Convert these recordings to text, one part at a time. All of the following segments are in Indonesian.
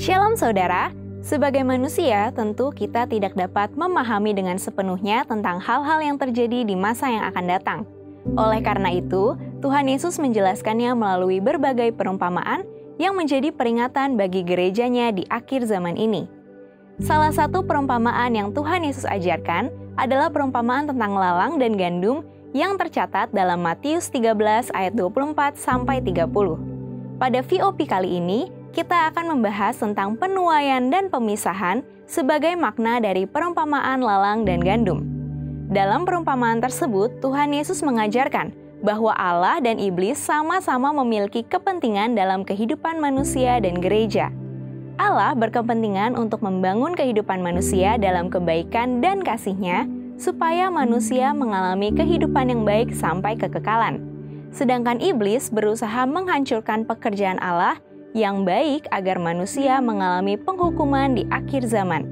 Shalom saudara, sebagai manusia tentu kita tidak dapat memahami dengan sepenuhnya tentang hal-hal yang terjadi di masa yang akan datang. Oleh karena itu, Tuhan Yesus menjelaskannya melalui berbagai perumpamaan yang menjadi peringatan bagi gerejanya di akhir zaman ini. Salah satu perumpamaan yang Tuhan Yesus ajarkan adalah perumpamaan tentang lalang dan gandum yang tercatat dalam Matius 13 ayat 24-30. Pada VOP kali ini, kita akan membahas tentang penuaian dan pemisahan sebagai makna dari perumpamaan lalang dan gandum. Dalam perumpamaan tersebut, Tuhan Yesus mengajarkan bahwa Allah dan iblis sama-sama memiliki kepentingan dalam kehidupan manusia dan gereja. Allah berkepentingan untuk membangun kehidupan manusia dalam kebaikan dan kasih-Nya, supaya manusia mengalami kehidupan yang baik sampai kekekalan. Sedangkan iblis berusaha menghancurkan pekerjaan Allah yang baik agar manusia mengalami penghukuman di akhir zaman.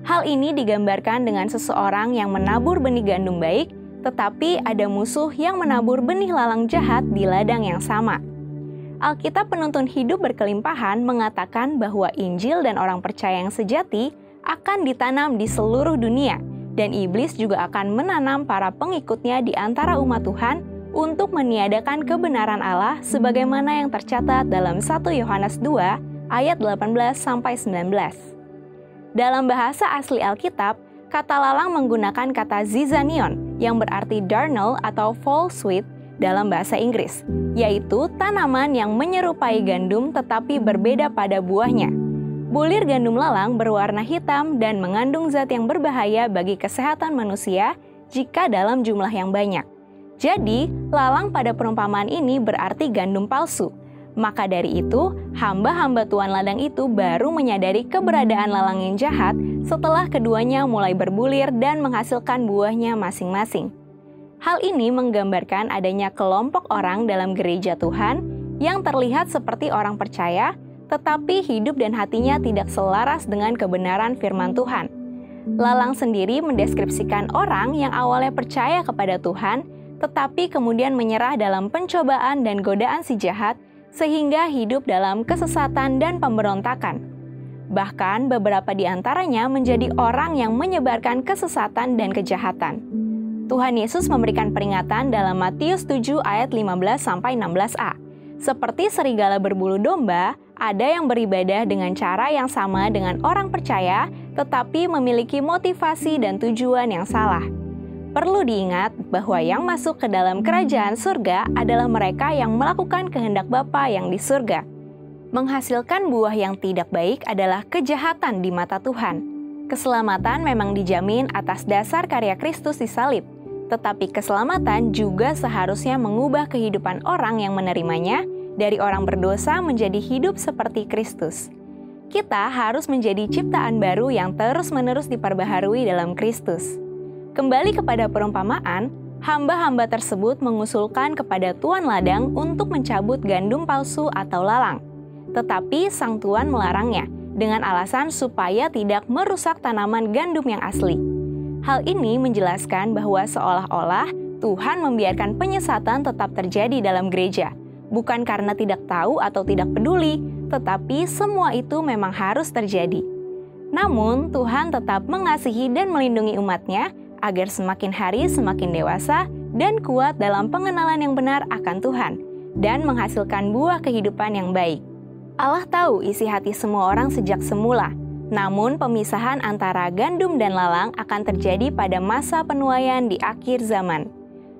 Hal ini digambarkan dengan seseorang yang menabur benih gandum baik, tetapi ada musuh yang menabur benih lalang jahat di ladang yang sama. Alkitab Penuntun Hidup Berkelimpahan mengatakan bahwa Injil dan orang percaya yang sejati akan ditanam di seluruh dunia, dan iblis juga akan menanam para pengikutnya di antara umat Tuhan untuk meniadakan kebenaran Allah sebagaimana yang tercatat dalam 1 Yohanes 2 ayat 18-19. Dalam bahasa asli Alkitab, kata lalang menggunakan kata zizanion yang berarti darnel atau fall sweet dalam bahasa Inggris, yaitu tanaman yang menyerupai gandum tetapi berbeda pada buahnya. Bulir gandum lalang berwarna hitam dan mengandung zat yang berbahaya bagi kesehatan manusia jika dalam jumlah yang banyak. Jadi, lalang pada perumpamaan ini berarti gandum palsu. Maka dari itu, hamba-hamba tuan ladang itu baru menyadari keberadaan lalang yang jahat setelah keduanya mulai berbulir dan menghasilkan buahnya masing-masing. Hal ini menggambarkan adanya kelompok orang dalam gereja Tuhan yang terlihat seperti orang percaya, tetapi hidup dan hatinya tidak selaras dengan kebenaran firman Tuhan. Lalang sendiri mendeskripsikan orang yang awalnya percaya kepada Tuhan, tetapi kemudian menyerah dalam pencobaan dan godaan si jahat, sehingga hidup dalam kesesatan dan pemberontakan. Bahkan beberapa di antaranya menjadi orang yang menyebarkan kesesatan dan kejahatan. Tuhan Yesus memberikan peringatan dalam Matius 7 ayat 15-16a. Seperti serigala berbulu domba, ada yang beribadah dengan cara yang sama dengan orang percaya, tetapi memiliki motivasi dan tujuan yang salah. Perlu diingat bahwa yang masuk ke dalam kerajaan surga adalah mereka yang melakukan kehendak Bapa yang di surga. Menghasilkan buah yang tidak baik adalah kejahatan di mata Tuhan. Keselamatan memang dijamin atas dasar karya Kristus di salib, tetapi keselamatan juga seharusnya mengubah kehidupan orang yang menerimanya dari orang berdosa menjadi hidup seperti Kristus. Kita harus menjadi ciptaan baru yang terus-menerus diperbaharui dalam Kristus. Kembali kepada perumpamaan, hamba-hamba tersebut mengusulkan kepada tuan ladang untuk mencabut gandum palsu atau lalang. Tetapi sang tuan melarangnya dengan alasan supaya tidak merusak tanaman gandum yang asli. Hal ini menjelaskan bahwa seolah-olah Tuhan membiarkan penyesatan tetap terjadi dalam gereja, bukan karena tidak tahu atau tidak peduli, tetapi semua itu memang harus terjadi. Namun, Tuhan tetap mengasihi dan melindungi umat-Nya agar semakin hari semakin dewasa dan kuat dalam pengenalan yang benar akan Tuhan, dan menghasilkan buah kehidupan yang baik. Allah tahu isi hati semua orang sejak semula, namun pemisahan antara gandum dan lalang akan terjadi pada masa penuaian di akhir zaman.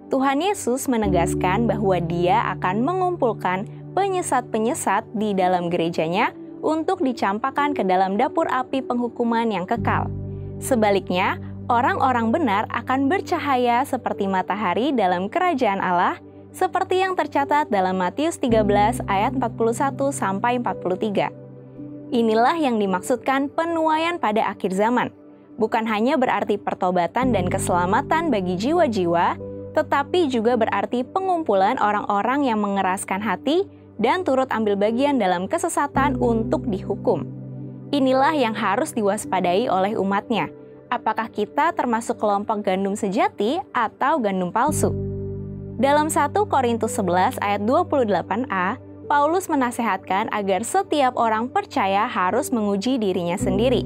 Tuhan Yesus menegaskan bahwa Dia akan mengumpulkan penyesat-penyesat di dalam gerejanya untuk dicampakkan ke dalam dapur api penghukuman yang kekal. Sebaliknya, orang-orang benar akan bercahaya seperti matahari dalam kerajaan Allah, seperti yang tercatat dalam Matius 13 ayat 41-43. Inilah yang dimaksudkan penuaian pada akhir zaman. Bukan hanya berarti pertobatan dan keselamatan bagi jiwa-jiwa, tetapi juga berarti pengumpulan orang-orang yang mengeraskan hati dan turut ambil bagian dalam kesesatan untuk dihukum. Inilah yang harus diwaspadai oleh umat-Nya. Apakah kita termasuk kelompok gandum sejati atau gandum palsu? Dalam 1 Korintus 11 ayat 28a, Paulus menasehatkan agar setiap orang percaya harus menguji dirinya sendiri,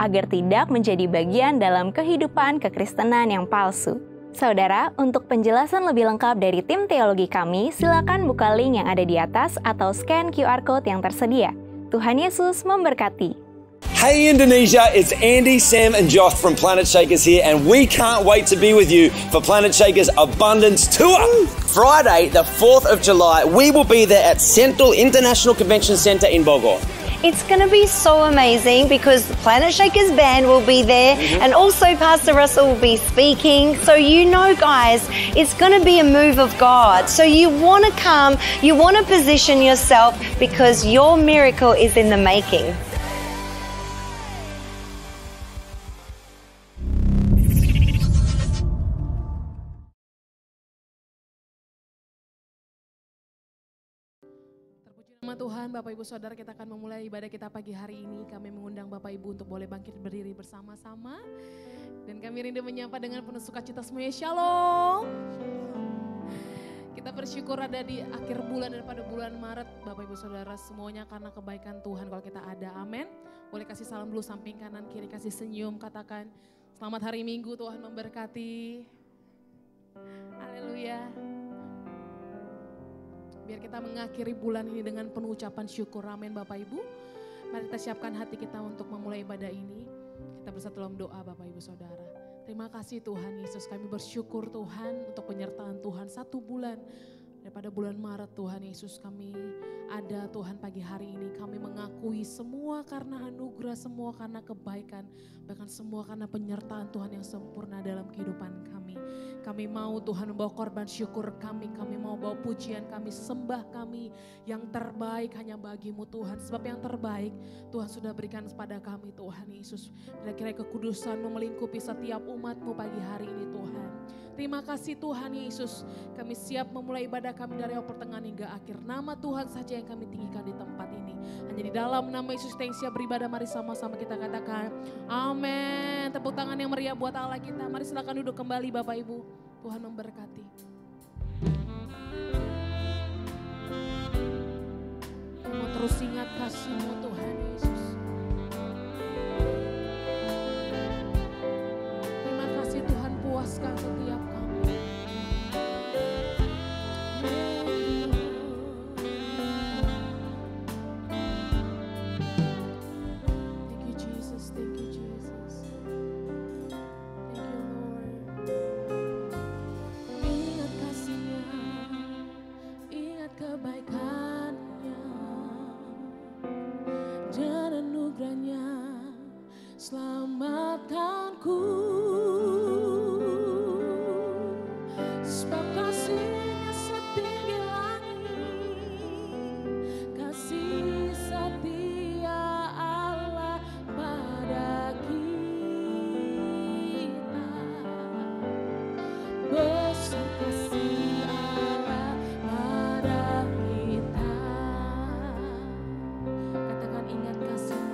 agar tidak menjadi bagian dalam kehidupan kekristenan yang palsu. Saudara, untuk penjelasan lebih lengkap dari tim teologi kami, silakan buka link yang ada di atas atau scan QR Code yang tersedia. Tuhan Yesus memberkati. Hey Indonesia, it's Andy, Sam and Josh from Planet Shakers here, and we can't wait to be with you for Planet Shakers Abundance Tour. Friday, the 4th of July, we will be there at Central International Convention Centre in Bogor. It's going to be so amazing because the Planet Shakers band will be there and also Pastor Russell will be speaking. So you know, guys, it's going to be a move of God. So you want to come, you want to position yourself because your miracle is in the making. Nama Tuhan, Bapak Ibu Saudara, kita akan memulai ibadah kita pagi hari ini. Kami mengundang Bapak Ibu untuk boleh bangkit berdiri bersama-sama. Dan kami rindu menyapa dengan penuh sukacita semuanya. Shalom. Kita bersyukur ada di akhir bulan daripada bulan Maret. Bapak Ibu Saudara semuanya karena kebaikan Tuhan kalau kita ada. Amin. Boleh kasih salam dulu samping kanan kiri, kasih senyum. Katakan selamat hari Minggu, Tuhan memberkati. Haleluya. Biar kita mengakhiri bulan ini dengan penuh ucapan syukur. Amin Bapak Ibu. Mari kita siapkan hati kita untuk memulai ibadah ini. Kita bersatu dalam doa Bapak Ibu Saudara. Terima kasih Tuhan Yesus, kami bersyukur Tuhan untuk penyertaan Tuhan 1 bulan. Daripada bulan Maret Tuhan Yesus kami ada Tuhan pagi hari ini. Kami mengakui semua karena anugerah, semua karena kebaikan. Bahkan semua karena penyertaan Tuhan yang sempurna dalam kehidupan kami. Kami mau Tuhan membawa korban syukur kami mau bawa pujian kami, sembah kami. Yang terbaik hanya bagimu Tuhan. Sebab yang terbaik Tuhan sudah berikan kepada kami Tuhan Yesus. Kira-kira kekudusan-Mu melingkupi setiap umat-Mu pagi hari ini Tuhan. Terima kasih Tuhan Yesus. Kami siap memulai ibadah kami dari awal pertengahan hingga akhir. Nama Tuhan saja yang kami tinggikan di tempat ini. Hanya di dalam nama Yesus kita yang siap beribadah. Mari sama-sama kita katakan amin. Tepuk tangan yang meriah buat Allah kita. Mari silakan duduk kembali Bapak Ibu. Tuhan memberkati. Mau terus ingat kasih-Mu Tuhan Yesus. Terima kasih Tuhan, puaskan setiap kami. Selamatkanku, sebab kasih-Nya setinggi langit, kasih setia Allah pada kita, besar kasih Allah pada kita. Katakan ingat kasih.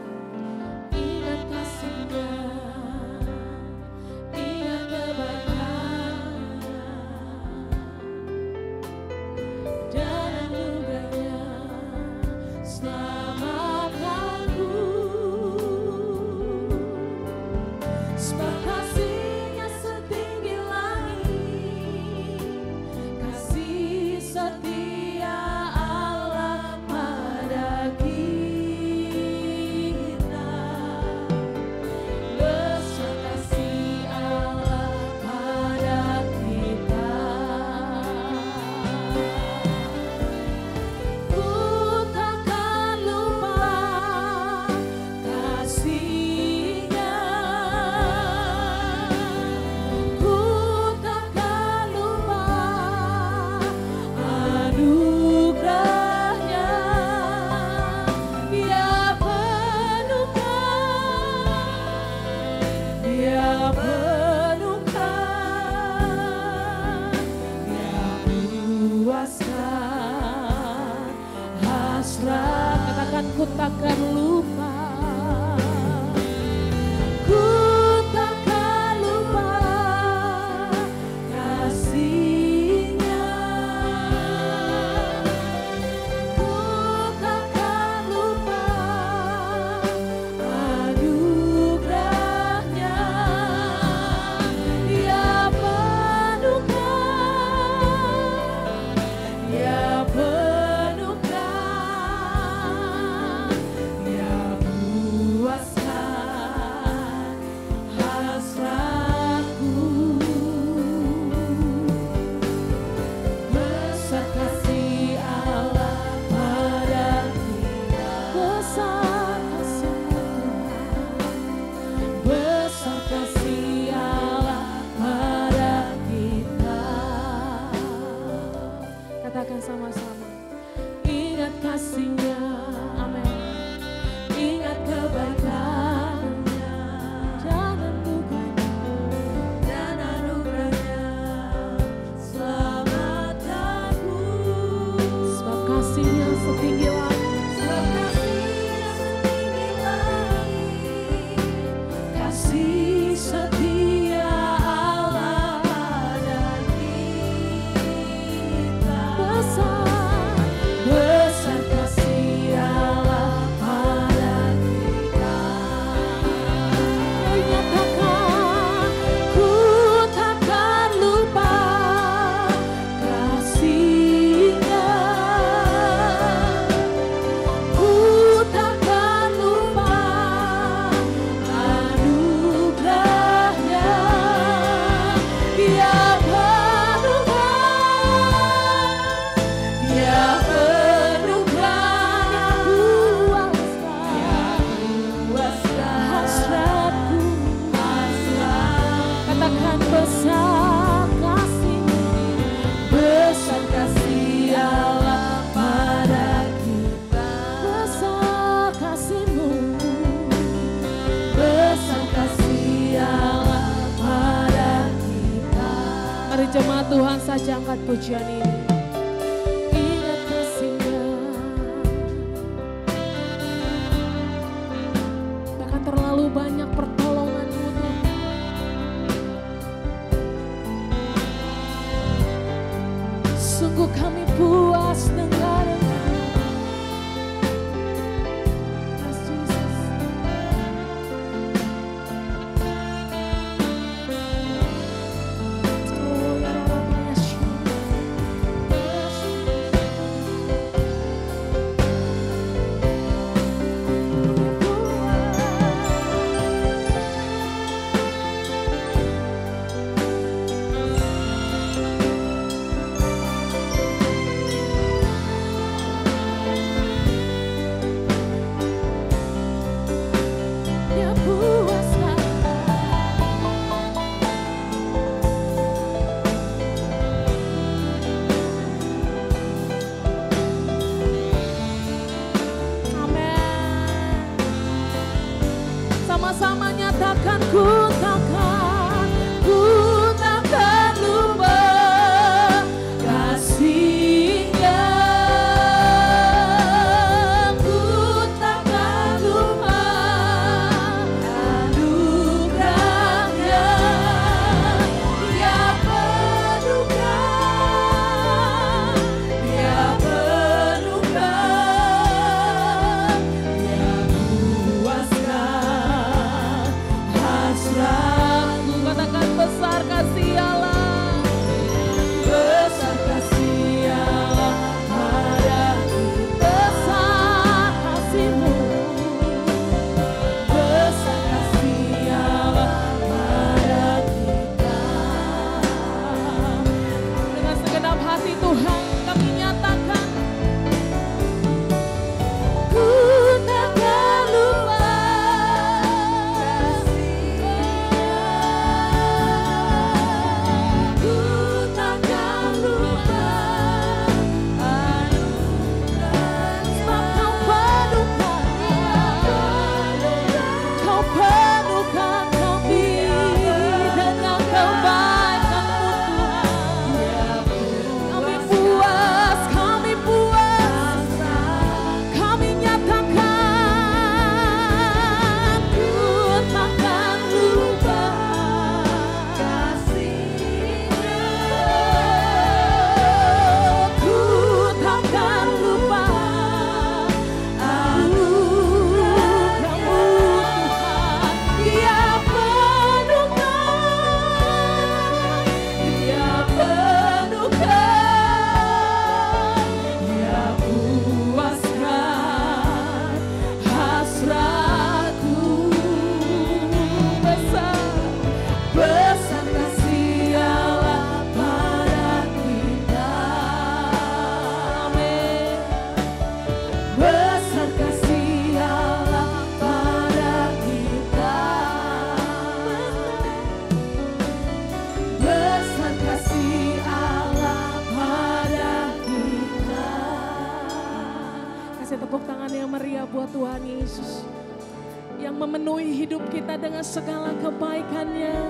Ku takkan lupa, ku takkan lupa kasih-Nya, ku saja angkat pujian ini. Ingat kasih-Nya, bahkan terlalu banyak pertolongan-Mu Tuhan. Sungguh kami puas dengar sama-sama nyatakan ku takkan lupa kasih-Nya, ku takkan lupa anugerah-Nya, Dia penuhkan, Dia penuhkan, Dia puaskan hasratku. Katakan besar kasih Allah, besar kasih Allah padaku, besar kasih-Mu, besar kasih Allah pada kita. Dengan segenap hati Tuhan kami nyatakan, ku takkan lupa ku takkan lupa anugerah, sebab Kau penuhkan kami dengan kebaikan-Mu Tuhan. Kami puas, kami nyatakan ku takkan lupa kasih-Nya, ku takkan lupa anugerah-Mu Tuhan. Dia penuhkan, Dia penuhkan, Dia puaskan hasratku. Besar kasih Allah pada kita. Amin. Besar kasih Allah pada kita. Besar kasih Allah pada kita. Kasih tepuk tangan yang meriah buat Tuhan Yesus, yang memenuhi hidup kita dengan segala kebaikan-Nya,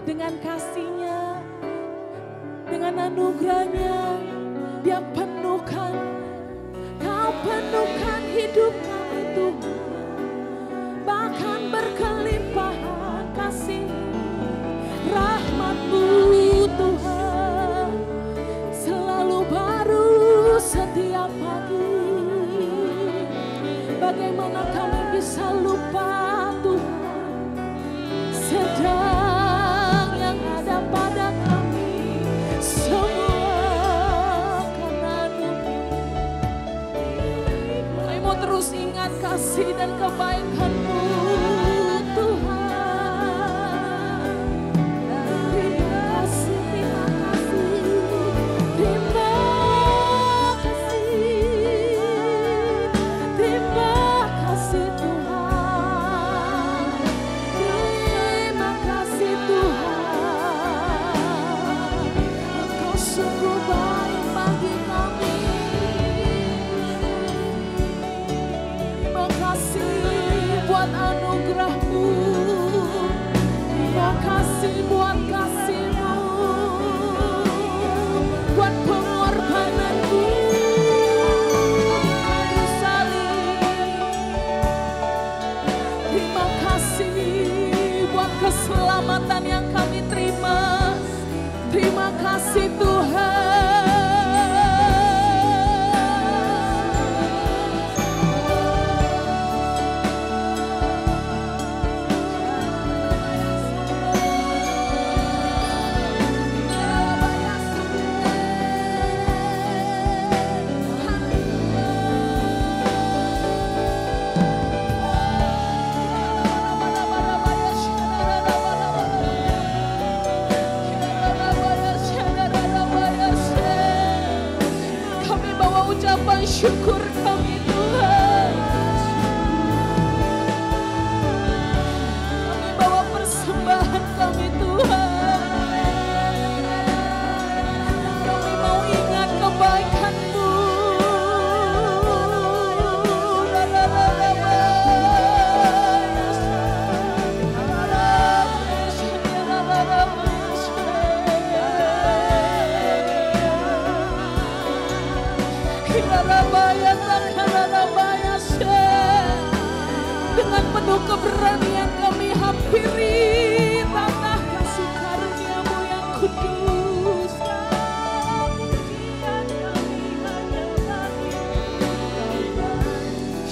dengan kasih-Nya, dengan anugerah-Nya. Dia penuhkan, Kau penuhkan hidup kami Tuhan, bahkan berkelimpahan kasih rahmat-Mu Tuhan, selalu baru setiap pagi. Bagaimana kami bisa lupa Tuhan, sedang yang ada pada kami semua karena-Mu. Kami mau terus ingat kasih dan kebaikan-Mu Tuhan. Terima kasih, terima kasih, terima kasih, terima kasih Tuhan, terima kasih Tuhan. Engkau sungguh baik bagi kami. Terima kasih buat anugerah-Mu, terima kasih buat kasih-Mu.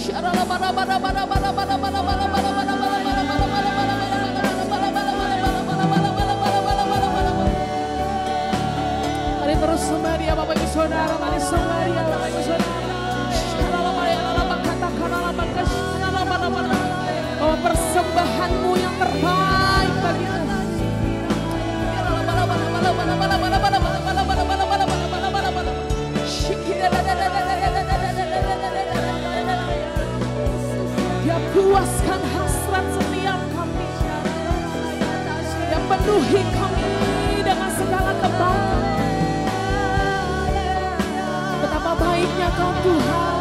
Mari terus sembah Dia Bapak Ibu Saudara, mari sembah Dia Bapak Ibu Saudara. Oh, persembahanmu yang terbaik bagi Tuhan. Dia puaskan hasrat setiap kami. Dia penuhi kami dengan segala kebaikan. Betapa baiknya Kau Tuhan.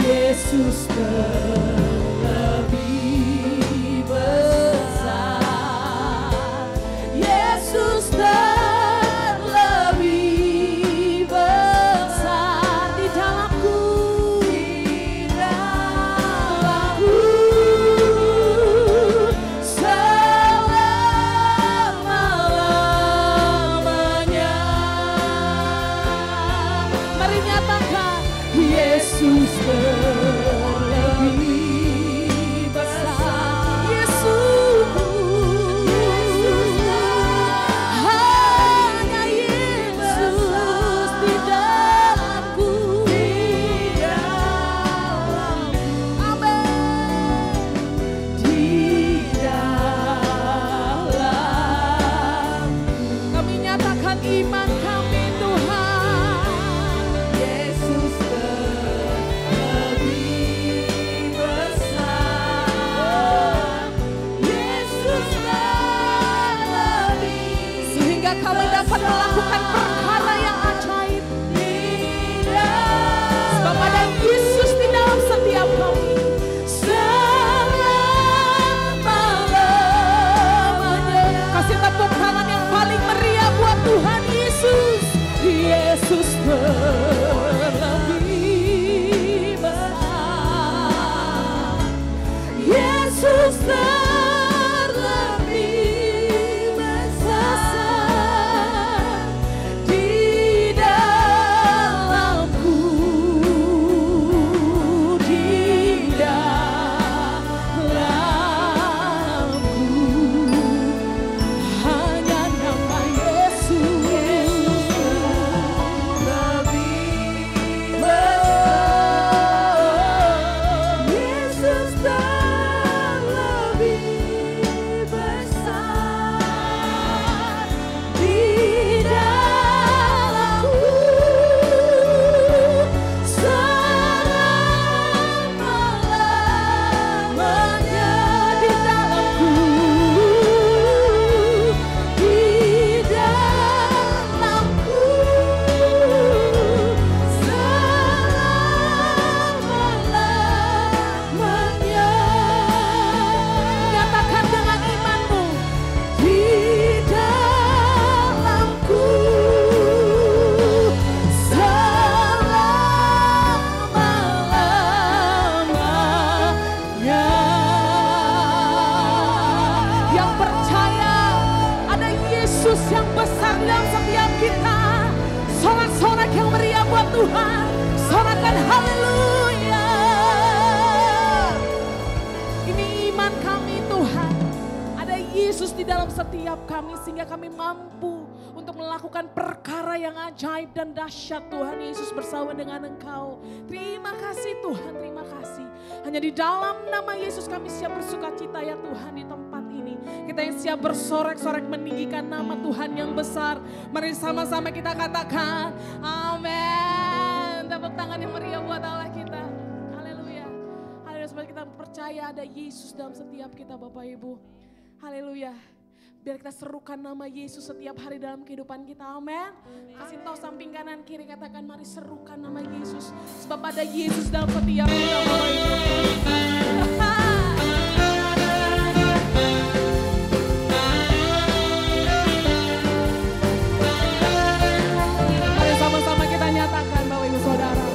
Yesus terlebih besar, Yesus terlebih besar di dalam setiap kami sehingga kami mampu untuk melakukan perkara yang ajaib dan dahsyat Tuhan Yesus bersama dengan Engkau. Terima kasih Tuhan, terima kasih. Hanya di dalam nama Yesus kami siap bersukacita ya Tuhan di tempat ini. Kita yang siap bersorak-sorak meninggikan nama Tuhan yang besar. Mari sama-sama kita katakan amin. Tepuk tangan yang meriah buat Allah kita. Haleluya. Haleluya, supaya kita percaya ada Yesus dalam setiap kita Bapak Ibu. Haleluya. Biar kita serukan nama Yesus setiap hari dalam kehidupan kita. Amin. Kasih tahu samping kanan kiri, katakan mari serukan nama Yesus. Sebab ada Yesus dalam setiap kita Bapak Ibu. Mari sama-sama kita nyatakan Bapak Ibu Saudara.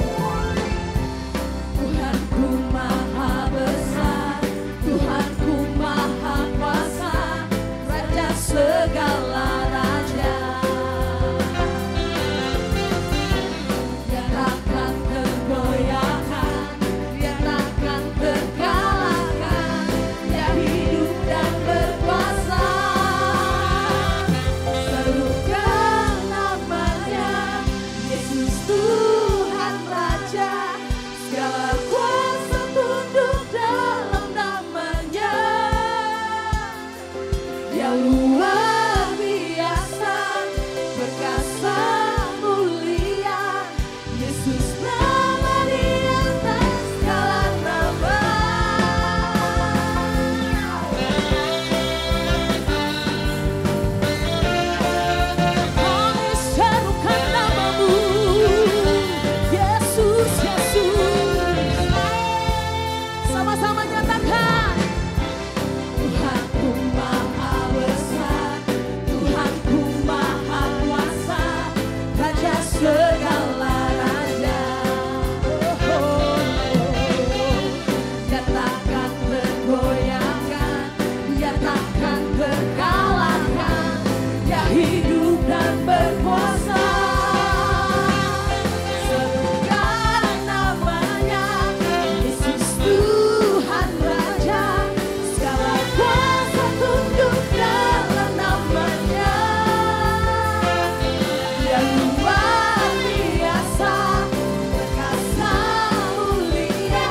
Tuhanku maha besar, Tuhanku maha kuasa, Raja segala raja. Dia takkan tergoyahkan, dia takkan terkalahkan, dia hidup dan berkuasa. Serukan namanya, Yesus Tuhan Raja. Segala kuasa tunduk dalam namanya. Dia luar biasa, perkasa mulia. Yesus nama di atas segala nama. Kami serukan namamu, Yesus, Yesus. Sama-sama nyatakan. Tuhanku maha besar, Tuhanku maha kuasa, Raja segala raja. Dia takkan tergoyahkan, dia takkan terkalahkan, dia hidup dan berkuasa. Serukan namanya, Yesus Tuhan Raja. Segala kuasa tunduk dalam namanya. Dia luar biasa, perkasa mulia.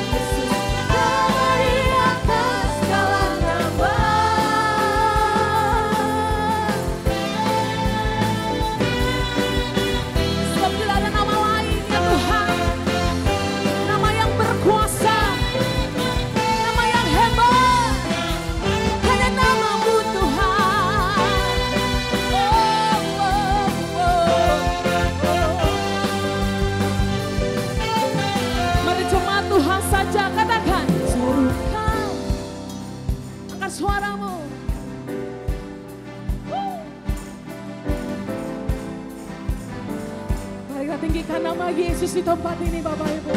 Yesus nama di atas segala nama. Sebab tidak ada nama lain ya Tuhan, nama yang berkuasa, nama yang hebat, hanya namamu Tuhan. Mari cuma Tuhan saja katakan serukan. Angkat suaramu. Mari kita tinggikan nama Yesus di tempat ini Bapak Ibu.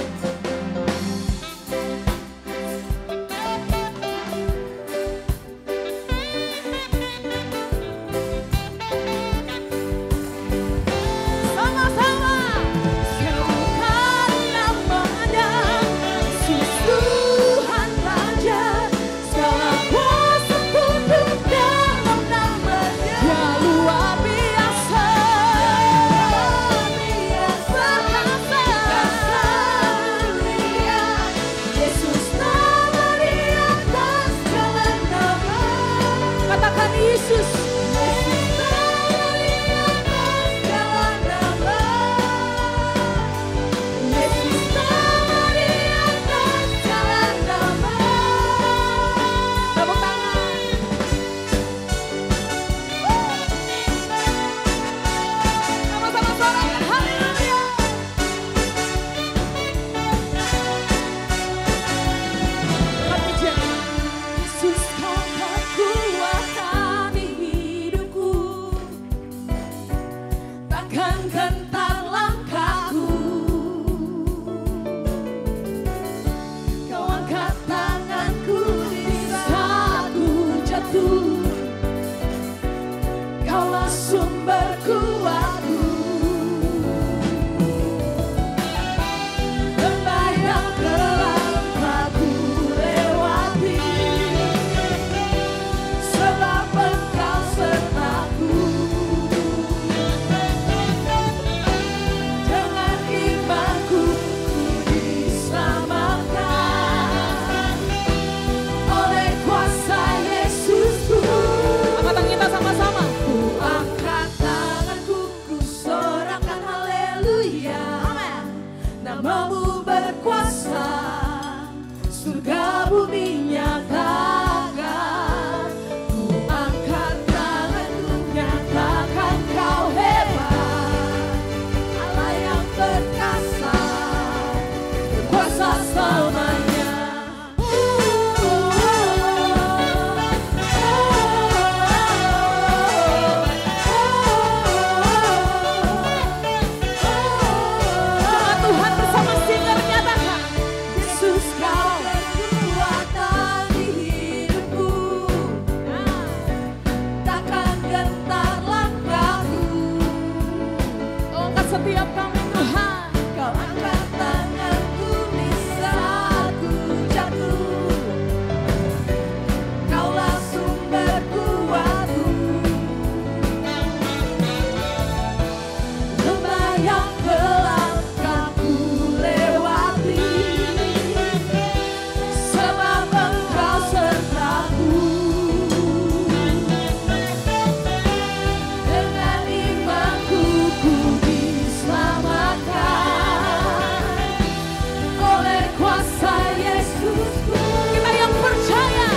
Sama-sama serukan namanya, Yesus Tuhan Raja. Segala kuasa tunduk dalam namanya. Dia luar biasa, perkasa, Namamu berkuasa, surga bumi nyatakan. Ku angkat tanganku, nyatakan kau hebat. Allah yang perkasa, berkuasa selamanya. Tuhan bersama singer nyatakan, Yesus kau berkuatan di hidupku, takkan gentar langkahku. Kau angkat setiap kami Tuhan, kau angkat tanganku di saat ku jatuh. Kaulah sumber kuatku, lembah yang gelap kan ku lewati, sebab Engkau sertaku. Dengan imanku ku diselamatkan oleh kuasa Yesusku. Kita yang percaya,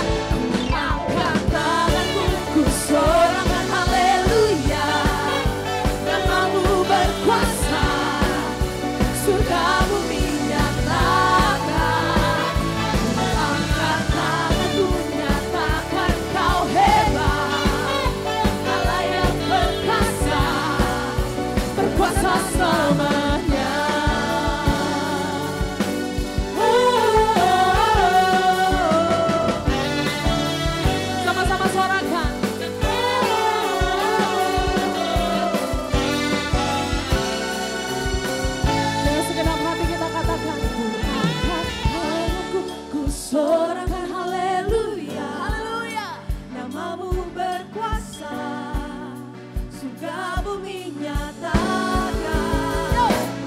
angkat tanganku, ku sorakan haleluya. Namamu berkuasa, surga bumi nyatakan. Angkat tanganku, nyatakan kau hebat. Allah yang perkasa, berkuasa selamanya. Sama-sama suarakan. Dengan segenap hati kita katakan, ku angkat tanganku, ku sorakan haleluya. Haleluya. Namamu berkuasa, surga bumi nyatakan.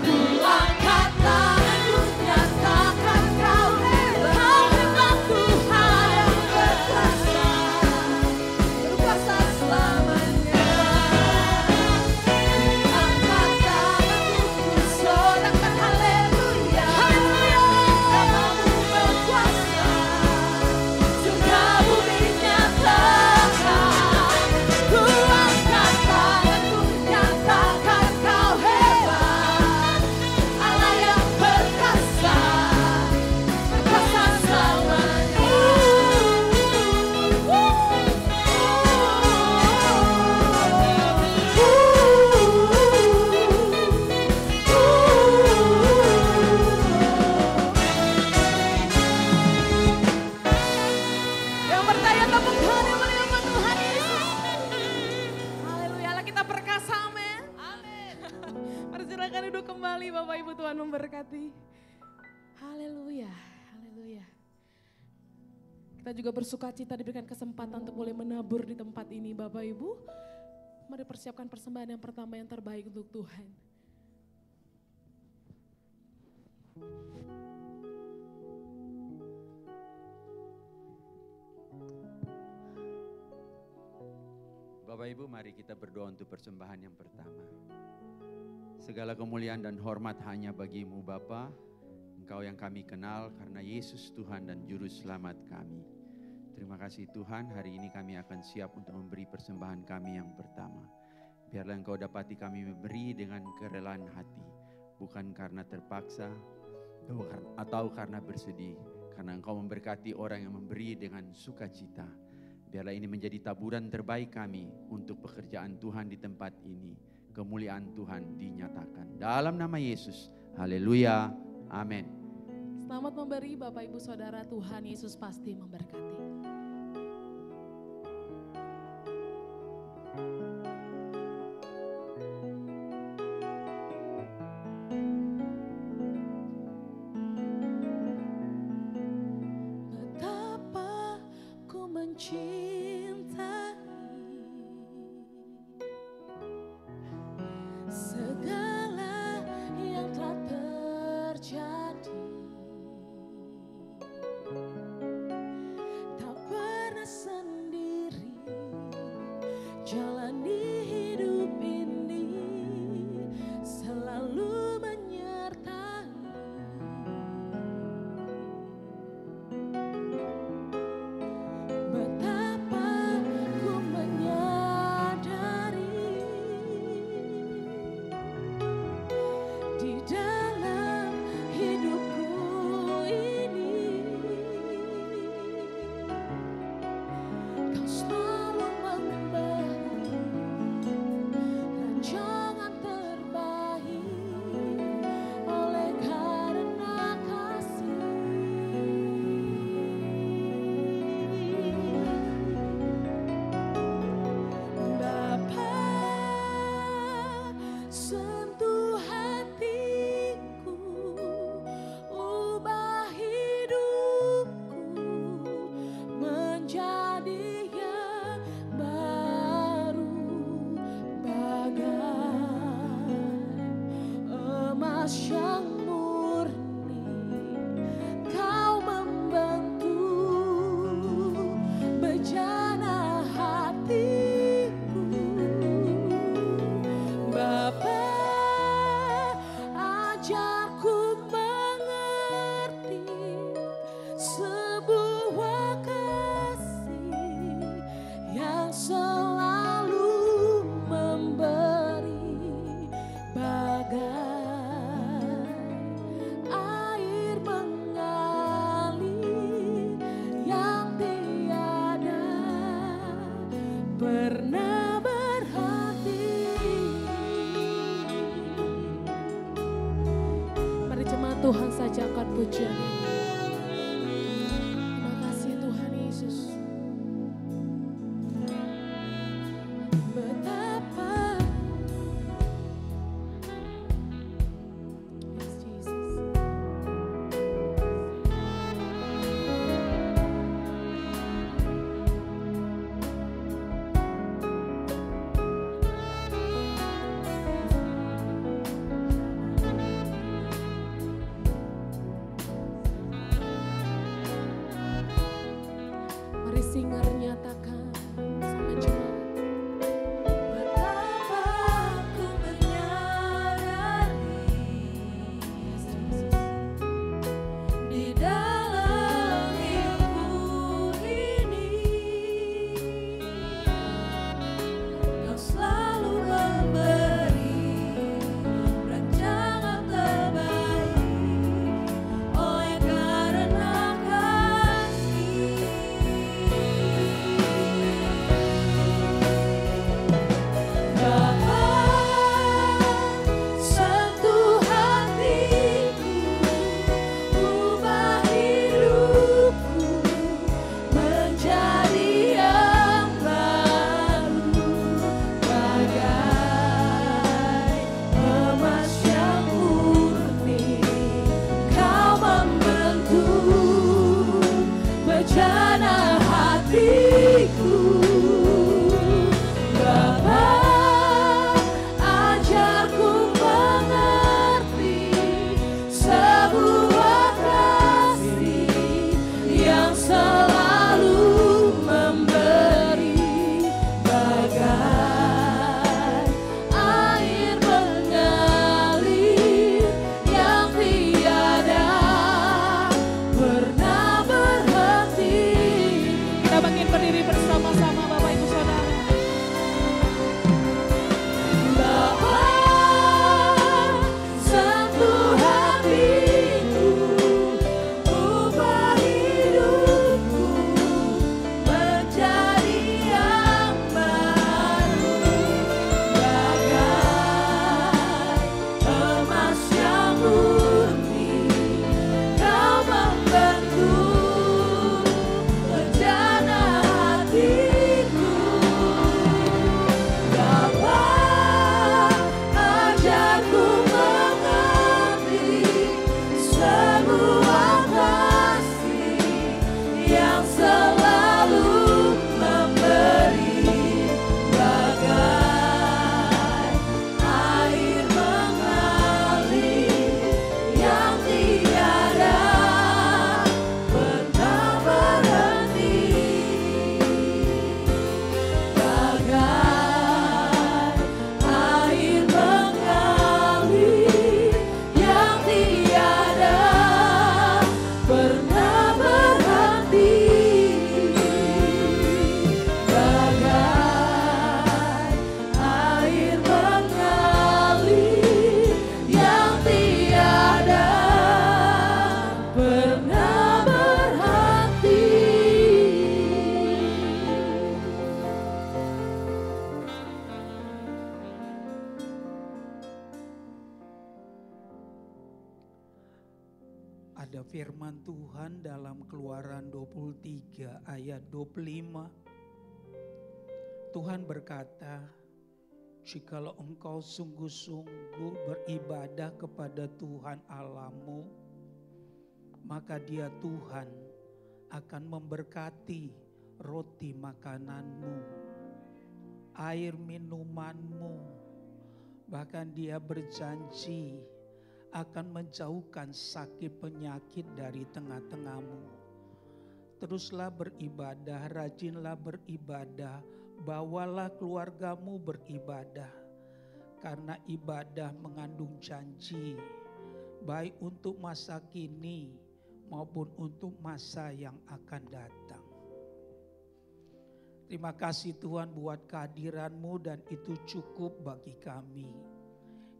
Ku angkat tanganku, nyatakan kau hebat. Kau hebat Tuhan yang berkuasa, berkuasa selamanya. Angkat tanganku, ku sorakan haleluya. Haleluya. Namamu berkuasa, surga bumi nyatakan. Ku angkat tanganku, nyatakan kau hebat. Allah yang perkasa, berkuasa selamanya. Yang percaya tepuk tangan yang meriah buat Tuhan Yesus. Haleluya, Allah kita perkasa, amin. Amin. Persilakan duduk kembali Bapak Ibu, Tuhan memberkati. Haleluya, haleluya. Kita juga bersuka cita diberikan kesempatan untuk boleh menabur di tempat ini Bapak Ibu. Mari persiapkan persembahan yang pertama yang terbaik untuk Tuhan. Bapak Ibu, mari kita berdoa untuk persembahan yang pertama. Segala kemuliaan dan hormat hanya bagimu Bapa, Engkau yang kami kenal karena Yesus Tuhan dan Juru Selamat kami. Terima kasih Tuhan, hari ini kami akan siap untuk memberi persembahan kami yang pertama. Biarlah Engkau dapati kami memberi dengan kerelaan hati, bukan karena terpaksa atau karena bersedih, karena Engkau memberkati orang yang memberi dengan sukacita. Biarlah ini menjadi taburan terbaik kami untuk pekerjaan Tuhan di tempat ini. Kemuliaan Tuhan dinyatakan. Dalam nama Yesus, haleluya, amin. Selamat memberi Bapak Ibu Saudara, Tuhan Yesus pasti memberkati. Betapa ku mencintai segala yang telah terjadi. Tak pernah sendiri jalani hidup ini, selalu menyertai Tuhan saja angkat pujian. Terima kasih Tuhan Yesus. Betapa Yes, Jesus. Mari singer nyatakan sama jemaat. Betapa ku menyadari di dalam hidupku ini Kau selalu memberi rancangan terbaik oleh karena kasih. Bapa, sentuh hatiku, ubah hidupku menjadi yang baru, bagai emas yang murni. Kau membentuk bejana hatiku. Bapa, ajarku mengerti sebuah kasih yang selalu memberi, bagai air mengalir yang tiada pernah berhenti. Kita bangkit berdiri bersama-sama Bapak Ibu Saudara. Bapa, sentuh hatiku, ubah hidupku menjadi yang baru, bagai emas yang murni. Kau membentuk bejana hatiku. Bapa, ajarku mengerti sebuah kasih yang selalu memberi, bagai air mengalir yang tiada pernah berhenti, bagai air mengalir yang tiada pernah berhenti, bagai air mengalir yang tiada pernah berhenti. Ada firman Tuhan dalam Keluaran 23 ayat 25. Tuhan berkata, jikalau engkau sungguh-sungguh beribadah kepada Tuhan Allahmu, maka Dia Tuhan akan memberkati roti makananmu, air minumanmu, bahkan Dia berjanji akan menjauhkan sakit penyakit dari tengah-tengahmu. Teruslah beribadah, rajinlah beribadah, bawalah keluargamu beribadah. Karena ibadah mengandung janji, baik untuk masa kini maupun untuk masa yang akan datang. Terima kasih Tuhan buat kehadiran-Mu dan itu cukup bagi kami.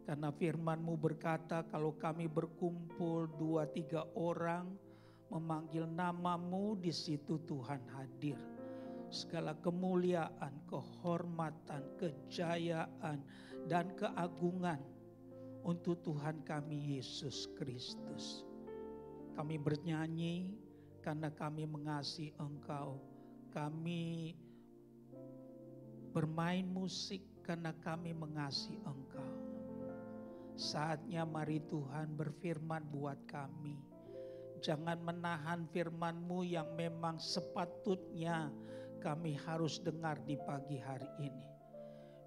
Karena firman-Mu berkata kalau kami berkumpul 2-3 orang memanggil nama-Mu, di situ Tuhan hadir. Segala kemuliaan, kehormatan, kejayaan dan keagungan untuk Tuhan kami Yesus Kristus. Kami bernyanyi karena kami mengasihi Engkau. Kami bermain musik karena kami mengasihi Engkau. Saatnya mari Tuhan berfirman buat kami. Jangan menahan firman-Mu yang memang sepatutnya kami harus dengar di pagi hari ini.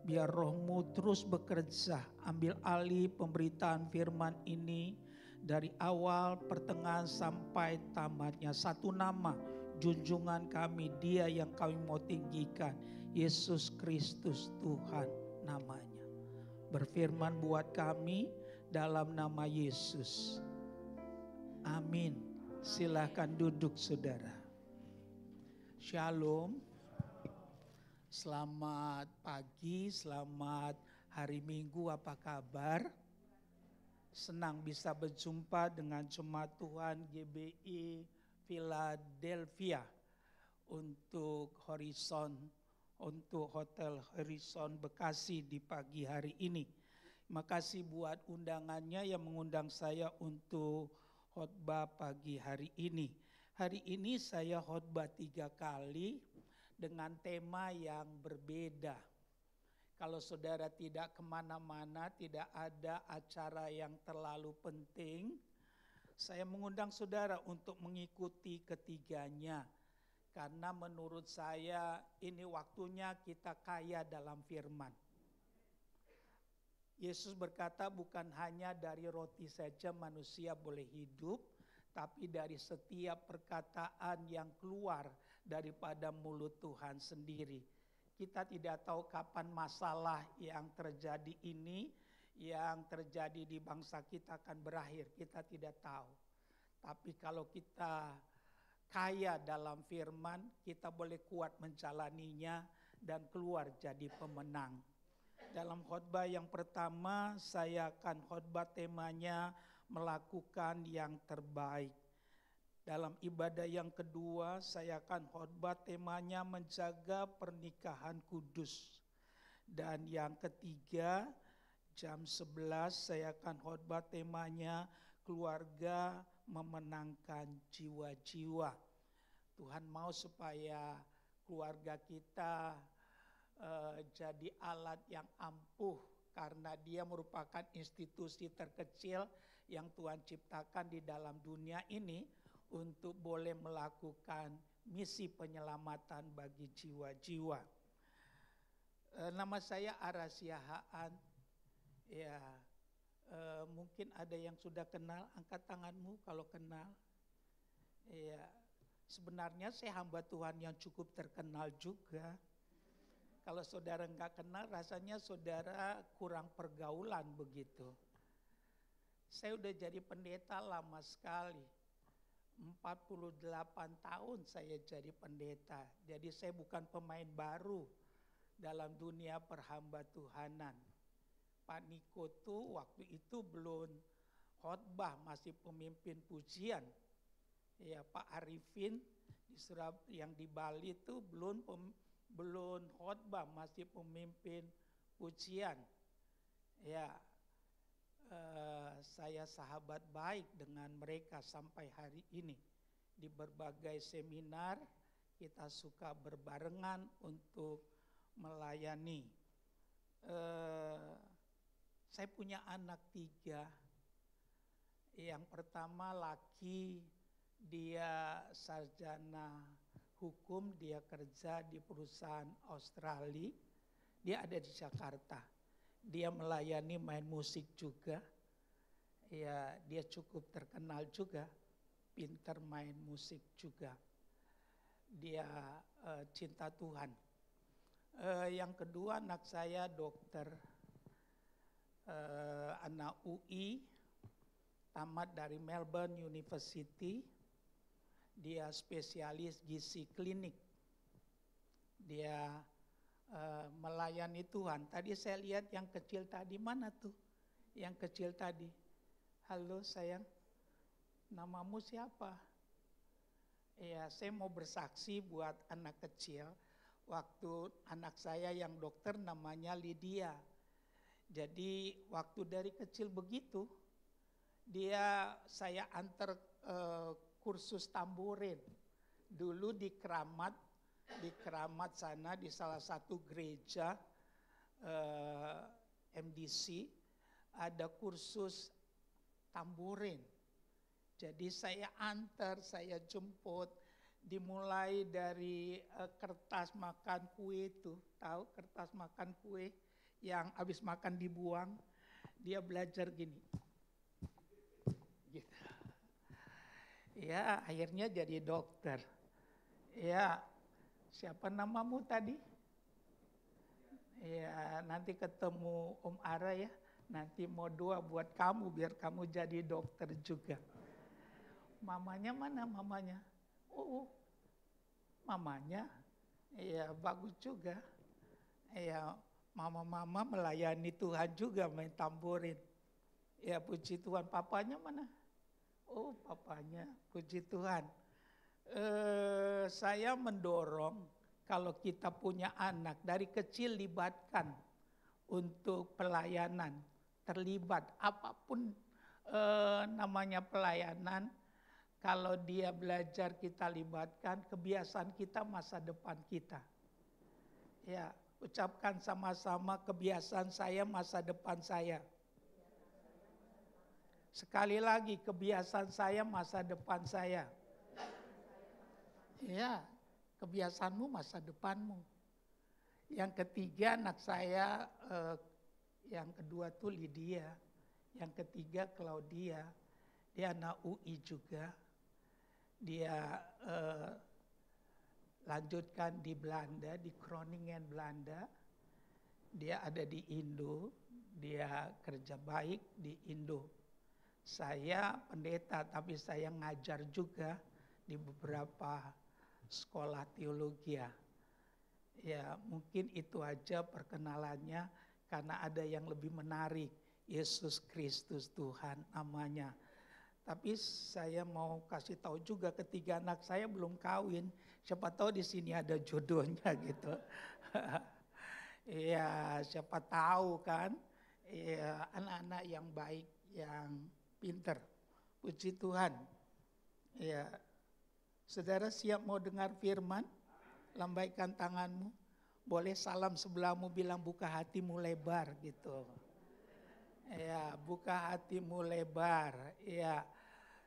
Biar Roh-Mu terus bekerja, ambil alih pemberitaan firman ini dari awal, pertengahan sampai tamatnya. Satu nama, junjungan kami, Dia yang kami mau tinggikan, Yesus Kristus Tuhan namanya. Berfirman buat kami dalam nama Yesus. Amin. Silakan duduk saudara. Shalom. Selamat pagi, selamat hari Minggu, apa kabar? Senang bisa berjumpa dengan jemaat Tuhan GBI Philadelphia untuk Hotel Horizon Bekasi di pagi hari ini. Terima kasih buat undangannya yang mengundang saya untuk khotbah pagi hari ini. Hari ini saya khotbah 3 kali dengan tema yang berbeda. Kalau saudara tidak kemana-mana, tidak ada acara yang terlalu penting, saya mengundang saudara untuk mengikuti ketiganya. Karena menurut saya ini waktunya kita kaya dalam firman. Yesus berkata bukan hanya dari roti saja manusia boleh hidup, tapi dari setiap perkataan yang keluar daripada mulut Tuhan sendiri. Kita tidak tahu kapan masalah yang terjadi ini, yang terjadi di bangsa kita akan berakhir. Kita tidak tahu. Tapi kalau kita kaya dalam firman, kita boleh kuat menjalaninya dan keluar jadi pemenang. Dalam khotbah yang pertama, saya akan khotbah temanya melakukan yang terbaik. Dalam ibadah yang kedua, saya akan khotbah temanya menjaga pernikahan kudus. Dan yang ketiga, jam 11 saya akan khotbah temanya keluarga memenangkan jiwa-jiwa. Tuhan mau supaya keluarga kita jadi alat yang ampuh karena dia merupakan institusi terkecil yang Tuhan ciptakan di dalam dunia ini untuk boleh melakukan misi penyelamatan bagi jiwa-jiwa. Nama saya Arasia Haan. Ya, mungkin ada yang sudah kenal, angkat tanganmu kalau kenal. Ya, sebenarnya saya hamba Tuhan yang cukup terkenal juga. Kalau saudara enggak kenal, rasanya saudara kurang pergaulan begitu. Saya udah jadi pendeta lama sekali. 48 tahun saya jadi pendeta. Jadi saya bukan pemain baru dalam dunia perhamba Tuhanan. Pak Niko tuh waktu itu belum khotbah, masih pemimpin pujian. Ya, Pak Arifin yang di Bali itu belum khotbah, masih pemimpin pujian. Ya, saya sahabat baik dengan mereka sampai hari ini. Di berbagai seminar kita suka berbarengan untuk melayani. Saya punya anak 3. Yang pertama laki, dia sarjana hukum, dia kerja di perusahaan Australia. Dia ada di Jakarta. Dia melayani main musik juga. Ya, dia cukup terkenal juga, pintar main musik juga. Dia cinta Tuhan. Yang kedua anak saya dokter, anak UI, tamat dari Melbourne University. Dia spesialis gizi klinik. Dia melayani Tuhan. Tadi saya lihat yang kecil tadi, mana tuh? Yang kecil tadi. Halo sayang, namamu siapa? Ya, saya mau bersaksi buat anak kecil. Waktu anak saya yang dokter namanya Lydia. Jadi waktu dari kecil begitu, saya antar kursus tamborin. Dulu di Keramat sana di salah satu gereja MDC ada kursus tamborin. Jadi saya antar, saya jemput, dimulai dari kertas makan kue itu, tahu kertas makan kue yang habis makan dibuang, dia belajar gini. Gitu. Ya, akhirnya jadi dokter. Ya, siapa namamu tadi? Ya, nanti ketemu Om Ara ya. Nanti mau doa buat kamu biar kamu jadi dokter juga. Mamanya mana mamanya? Oh, mamanya. Ya, bagus juga. Ya, mama-mama melayani Tuhan juga main tamborin. Ya, puji Tuhan. Papanya mana? Oh, papanya. Puji Tuhan. Saya mendorong kalau kita punya anak dari kecil libatkan untuk pelayanan, terlibat apapun namanya pelayanan. Kalau dia belajar kita libatkan, kebiasaan kita masa depan kita. Ya, ucapkan sama-sama kebiasaan saya masa depan saya. Sekali lagi kebiasaan saya masa depan saya. Ya, kebiasaanmu masa depanmu. Yang ketiga anak saya, yang kedua tuh Lydia. Yang ketiga Claudia, dia anak UI juga. Dia lanjutkan di Belanda, di Groningen Belanda. Dia ada di Indo, dia kerja baik di Indo. Saya pendeta tapi saya ngajar juga di beberapa sekolah teologi ya. Ya, mungkin itu aja perkenalannya karena ada yang lebih menarik. Yesus Kristus Tuhan namanya. Tapi saya mau kasih tahu juga ketiga anak saya belum kawin. Siapa tahu di sini ada jodohnya gitu. Iya, siapa tahu kan. Iya, anak-anak yang baik, yang pinter. Puji Tuhan. Iya. Saudara siap mau dengar firman? Lambaikan tanganmu. Boleh salam sebelahmu bilang buka hatimu lebar gitu. Ya, buka hatimu lebar. Ya,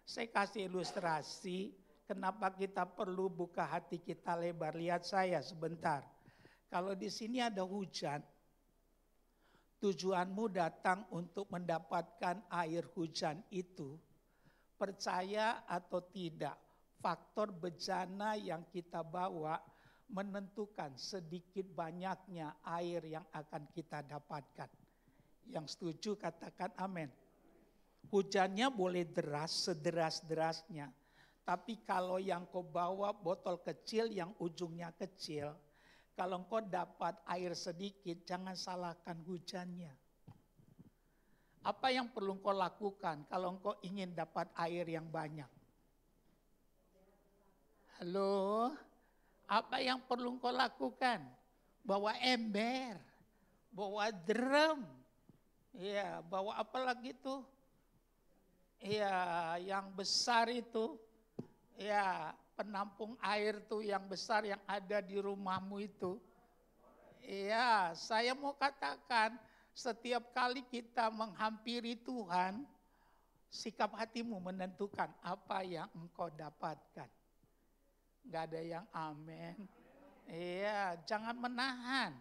saya kasih ilustrasi kenapa kita perlu buka hati kita lebar. Lihat saya sebentar. Kalau di sini ada hujan, tujuanmu datang untuk mendapatkan air hujan itu. Percaya atau tidak, faktor bejana yang kita bawa menentukan sedikit banyaknya air yang akan kita dapatkan. Yang setuju katakan amin. Hujannya boleh deras, sederas-derasnya. Tapi kalau yang kau bawa botol kecil yang ujungnya kecil, kalau kau dapat air sedikit, jangan salahkan hujannya. Apa yang perlu kau lakukan kalau kau ingin dapat air yang banyak? Halo? Apa yang perlu kau lakukan? Bawa ember, bawa drum. Ya, bawa apa lagi tuh? Ya, yang besar itu. Ya, penampung air tuh yang besar yang ada di rumahmu itu. Ya, saya mau katakan setiap kali kita menghampiri Tuhan, sikap hatimu menentukan apa yang engkau dapatkan. Gak ada yang amin. Iya, jangan menahan.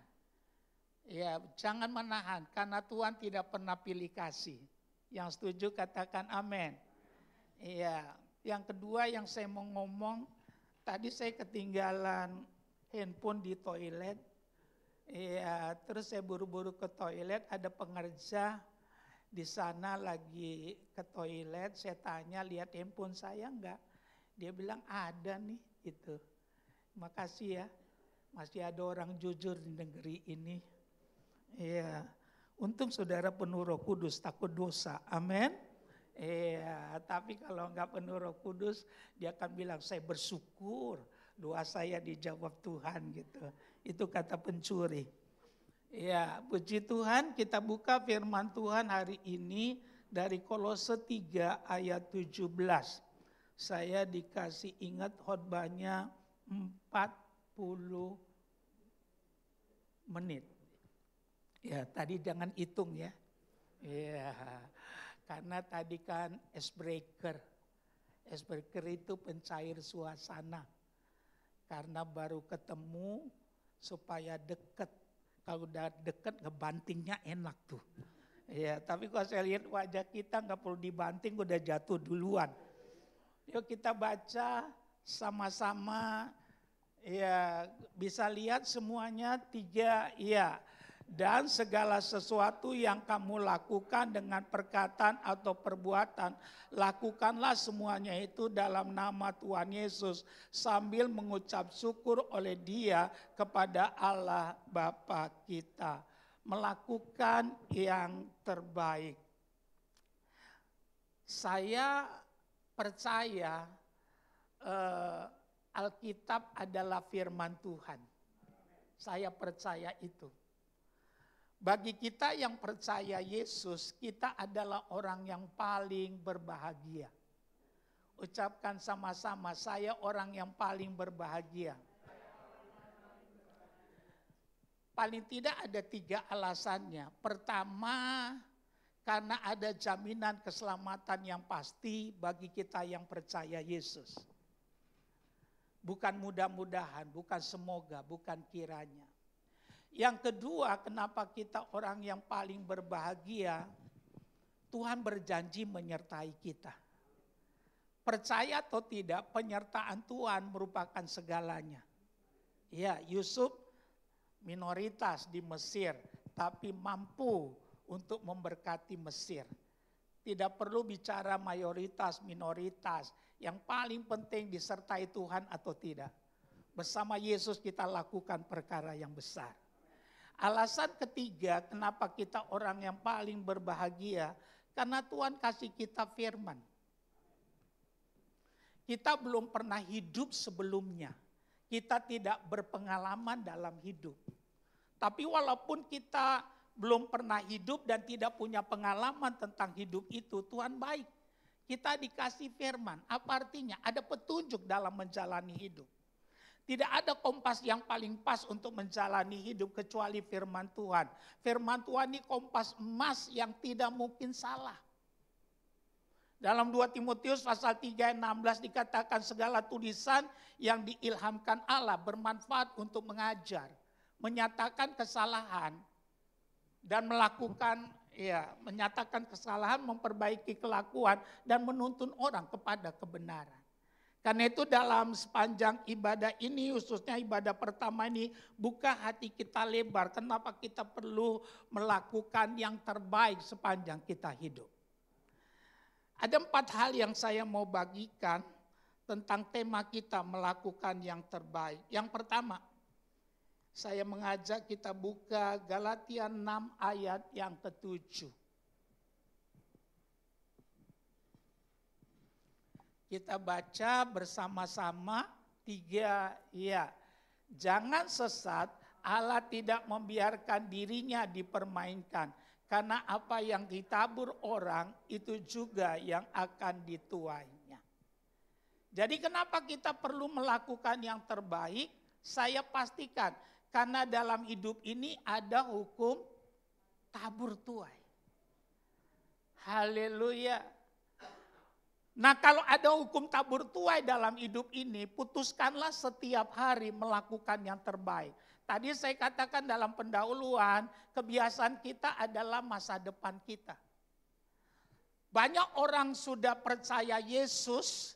Ya, jangan menahan karena Tuhan tidak pernah pilih kasih. Yang setuju katakan amin. Iya, yang kedua yang saya mau ngomong, tadi saya ketinggalan handphone di toilet. Iya, terus saya buru-buru ke toilet, ada pengerja di sana lagi ke toilet, saya tanya lihat handphone saya enggak? Dia bilang ada nih gitu. Makasih ya, masih ada orang jujur di negeri ini. Iya, untung saudara penuh Roh Kudus, takut dosa, amin. Iya, tapi kalau enggak penuh Roh Kudus, dia akan bilang saya bersyukur doa saya dijawab Tuhan gitu. Itu kata pencuri. Iya, puji Tuhan kita buka firman Tuhan hari ini dari Kolose 3 ayat 17. Saya dikasih ingat khotbahnya 40 menit. Ya, tadi jangan hitung ya. Ya, karena tadi kan icebreaker. Icebreaker itu pencair suasana. Karena baru ketemu supaya deket. Kalau udah deket ngebantingnya enak tuh. Ya, tapi kalau saya lihat wajah kita nggak perlu dibanting, udah jatuh duluan. Yuk kita baca sama-sama. Ya, bisa lihat semuanya 3 ya. Dan segala sesuatu yang kamu lakukan dengan perkataan atau perbuatan, lakukanlah semuanya itu dalam nama Tuhan Yesus sambil mengucap syukur oleh Dia kepada Allah Bapa kita. Melakukan yang terbaik. Saya percaya Alkitab adalah firman Tuhan. Saya percaya itu. Bagi kita yang percaya Yesus, kita adalah orang yang paling berbahagia. Ucapkan sama-sama, saya orang yang paling berbahagia. Paling tidak ada 3 alasannya. Pertama, karena ada jaminan keselamatan yang pasti bagi kita yang percaya Yesus. Bukan mudah-mudahan, bukan semoga, bukan kiranya. Yang kedua, kenapa kita orang yang paling berbahagia? Tuhan berjanji menyertai kita. Percaya atau tidak, penyertaan Tuhan merupakan segalanya. Ya, Yusuf minoritas di Mesir, tapi mampu untuk memberkati Mesir. Tidak perlu bicara mayoritas, minoritas. Yang paling penting disertai Tuhan atau tidak. Bersama Yesus kita lakukan perkara yang besar. Alasan ketiga kenapa kita orang yang paling berbahagia, karena Tuhan kasih kita firman. Kita belum pernah hidup sebelumnya. Kita tidak berpengalaman dalam hidup. Tapi walaupun kita belum pernah hidup dan tidak punya pengalaman tentang hidup itu, Tuhan baik. Kita dikasih firman. Apa artinya? Ada petunjuk dalam menjalani hidup. Tidak ada kompas yang paling pas untuk menjalani hidup kecuali firman Tuhan. Firman Tuhan ini kompas emas yang tidak mungkin salah. Dalam 2 Timotius pasal 3 ayat 16 dikatakan segala tulisan yang diilhamkan Allah bermanfaat untuk mengajar, menyatakan kesalahan, dan menyatakan kesalahan, memperbaiki kelakuan, dan menuntun orang kepada kebenaran. Karena itu dalam sepanjang ibadah ini, khususnya ibadah pertama ini, buka hati kita lebar. Kenapa kita perlu melakukan yang terbaik sepanjang kita hidup. Ada 4 hal yang saya mau bagikan tentang tema kita melakukan yang terbaik. Yang pertama, saya mengajak kita buka Galatia 6 ayat yang ke-7. Kita baca bersama-sama 3 ya. Jangan sesat, Allah tidak membiarkan dirinya dipermainkan. Karena apa yang ditabur orang itu juga yang akan dituainya. Jadi kenapa kita perlu melakukan yang terbaik? Saya pastikan karena dalam hidup ini ada hukum tabur tuai. Haleluya. Nah kalau ada hukum tabur tuai dalam hidup ini, putuskanlah setiap hari melakukan yang terbaik. Tadi saya katakan dalam pendahuluan, kebiasaan kita adalah masa depan kita. Banyak orang sudah percaya Yesus,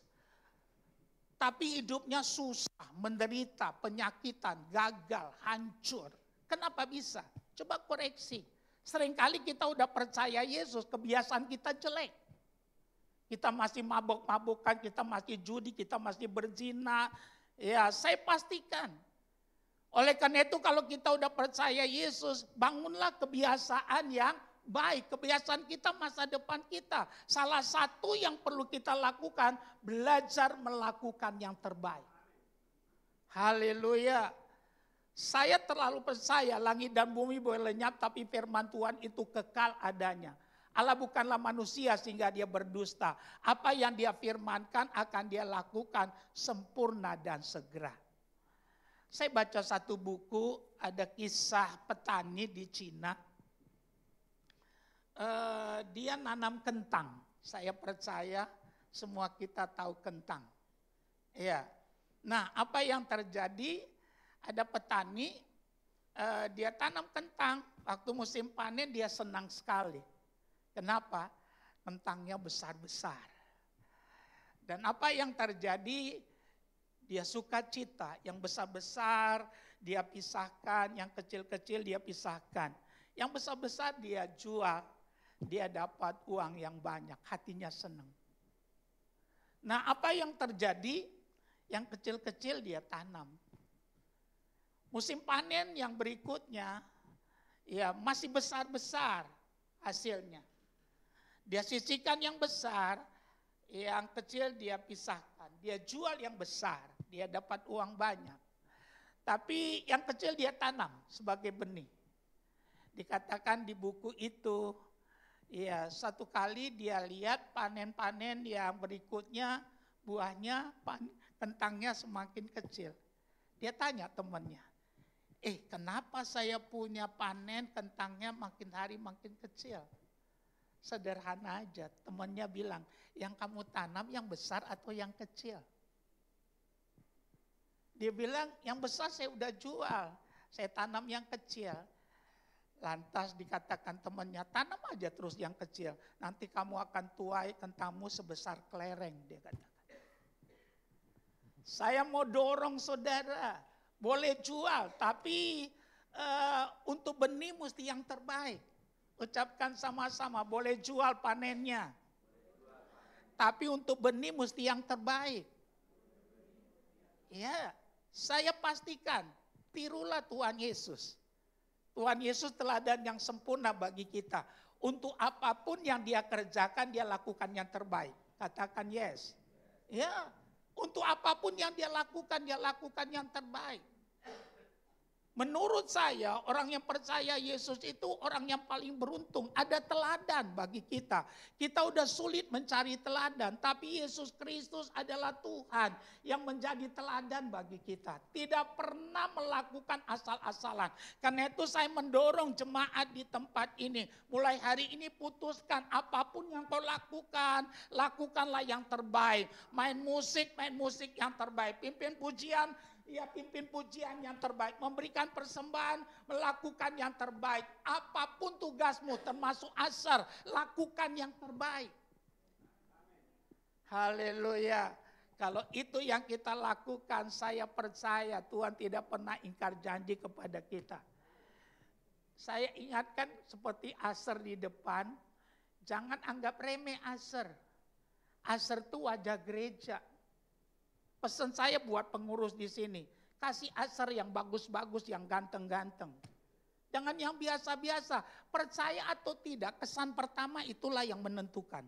tapi hidupnya susah, menderita, penyakitan, gagal, hancur. Kenapa bisa? Coba koreksi. Seringkali kita udah percaya Yesus, kebiasaan kita jelek. Kita masih mabuk-mabukan, kita masih judi, kita masih berzina. Ya, saya pastikan. Oleh karena itu kalau kita udah percaya Yesus, bangunlah kebiasaan yang baik. Kebiasaan kita masa depan kita. Salah satu yang perlu kita lakukan, belajar melakukan yang terbaik. Haleluya. Saya terlalu percaya langit dan bumi boleh lenyap, tapi firman Tuhan itu kekal adanya. Allah bukanlah manusia sehingga dia berdusta. Apa yang dia firmankan akan dia lakukan sempurna dan segera. Saya baca satu buku, ada kisah petani di Cina. Dia nanam kentang. Saya percaya semua kita tahu kentang. Ya. Nah, apa yang terjadi? Ada petani, dia tanam kentang. Waktu musim panen dia senang sekali. Kenapa? Kentangnya besar-besar. Dan apa yang terjadi? Dia sukacita. Yang besar-besar dia pisahkan, yang kecil-kecil dia pisahkan. Yang besar-besar dia jual. Dia dapat uang yang banyak, hatinya senang. Nah, apa yang terjadi? Yang kecil-kecil dia tanam. Musim panen yang berikutnya, ya masih besar-besar hasilnya. Dia sisihkan yang besar, yang kecil dia pisahkan. Dia jual yang besar, dia dapat uang banyak. Tapi yang kecil dia tanam sebagai benih. Dikatakan di buku itu, ya satu kali dia lihat panen-panen yang berikutnya buahnya, kentangnya semakin kecil. Dia tanya temannya, kenapa saya punya panen kentangnya makin hari makin kecil? Sederhana aja, temannya bilang, yang kamu tanam yang besar atau yang kecil? Dia bilang, yang besar saya udah jual, saya tanam yang kecil. Lantas dikatakan temannya, tanam aja terus yang kecil. Nanti kamu akan tuai kentangmu sebesar kelereng, dia katakan. Saya mau dorong saudara, boleh jual, tapi untuk benih mesti yang terbaik. Ucapkan sama-sama, boleh jual panennya. Tapi untuk benih mesti yang terbaik. Ya, saya pastikan, tirulah Tuhan Yesus. Tuhan Yesus teladan yang sempurna bagi kita. Untuk apapun yang dia kerjakan, dia lakukan yang terbaik. Katakan yes. Ya, untuk apapun yang dia lakukan yang terbaik. Menurut saya, orang yang percaya Yesus itu orang yang paling beruntung. Ada teladan bagi kita. Kita udah sulit mencari teladan, tapi Yesus Kristus adalah Tuhan yang menjadi teladan bagi kita. Tidak pernah melakukan asal-asalan. Karena itu saya mendorong jemaat di tempat ini. Mulai hari ini putuskan apapun yang kau lakukan, lakukanlah yang terbaik. Main musik yang terbaik. Pimpin pujian yang terbaik, memberikan persembahan, melakukan yang terbaik. Apapun tugasmu termasuk asar, lakukan yang terbaik. Haleluya. Kalau itu yang kita lakukan, saya percaya Tuhan tidak pernah ingkar janji kepada kita. Saya ingatkan seperti asar di depan, jangan anggap remeh asar. Asar itu wajah gereja. Pesan saya buat pengurus di sini, kasih asar yang bagus-bagus, yang ganteng-ganteng. Jangan yang biasa-biasa. Percaya atau tidak, kesan pertama itulah yang menentukan.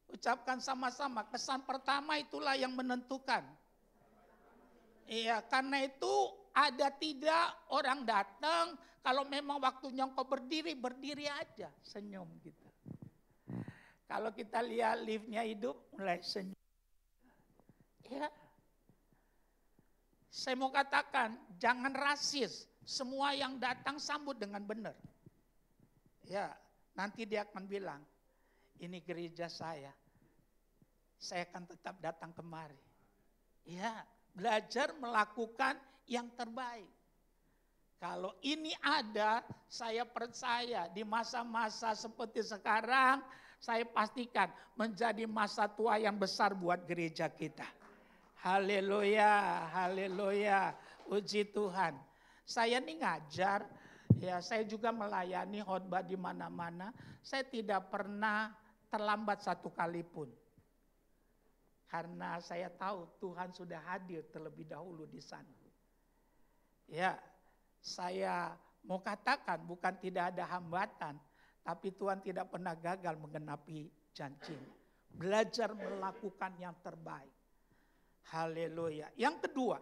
Ucapkan sama-sama, kesan pertama itulah yang menentukan. Iya, karena itu ada tidak orang datang, kalau memang waktunya engkau berdiri, berdiri aja, senyum gitu. Kalau kita lihat liftnya hidup, mulai senyum. Ya. Saya mau katakan, jangan rasis. Semua yang datang sambut dengan benar. Ya, nanti dia akan bilang, ini gereja saya akan tetap datang kemari. Ya, belajar melakukan yang terbaik. Kalau ini ada, saya percaya di masa-masa seperti sekarang, saya pastikan menjadi masa tua yang besar buat gereja kita. Haleluya, haleluya, puji Tuhan. Saya ini ngajar, ya saya juga melayani khotbah di mana-mana. Saya tidak pernah terlambat satu kali pun. Karena saya tahu Tuhan sudah hadir terlebih dahulu di sana. Ya, saya mau katakan bukan tidak ada hambatan, tapi Tuhan tidak pernah gagal menggenapi janjinya. Belajar melakukan yang terbaik. Haleluya. Yang kedua,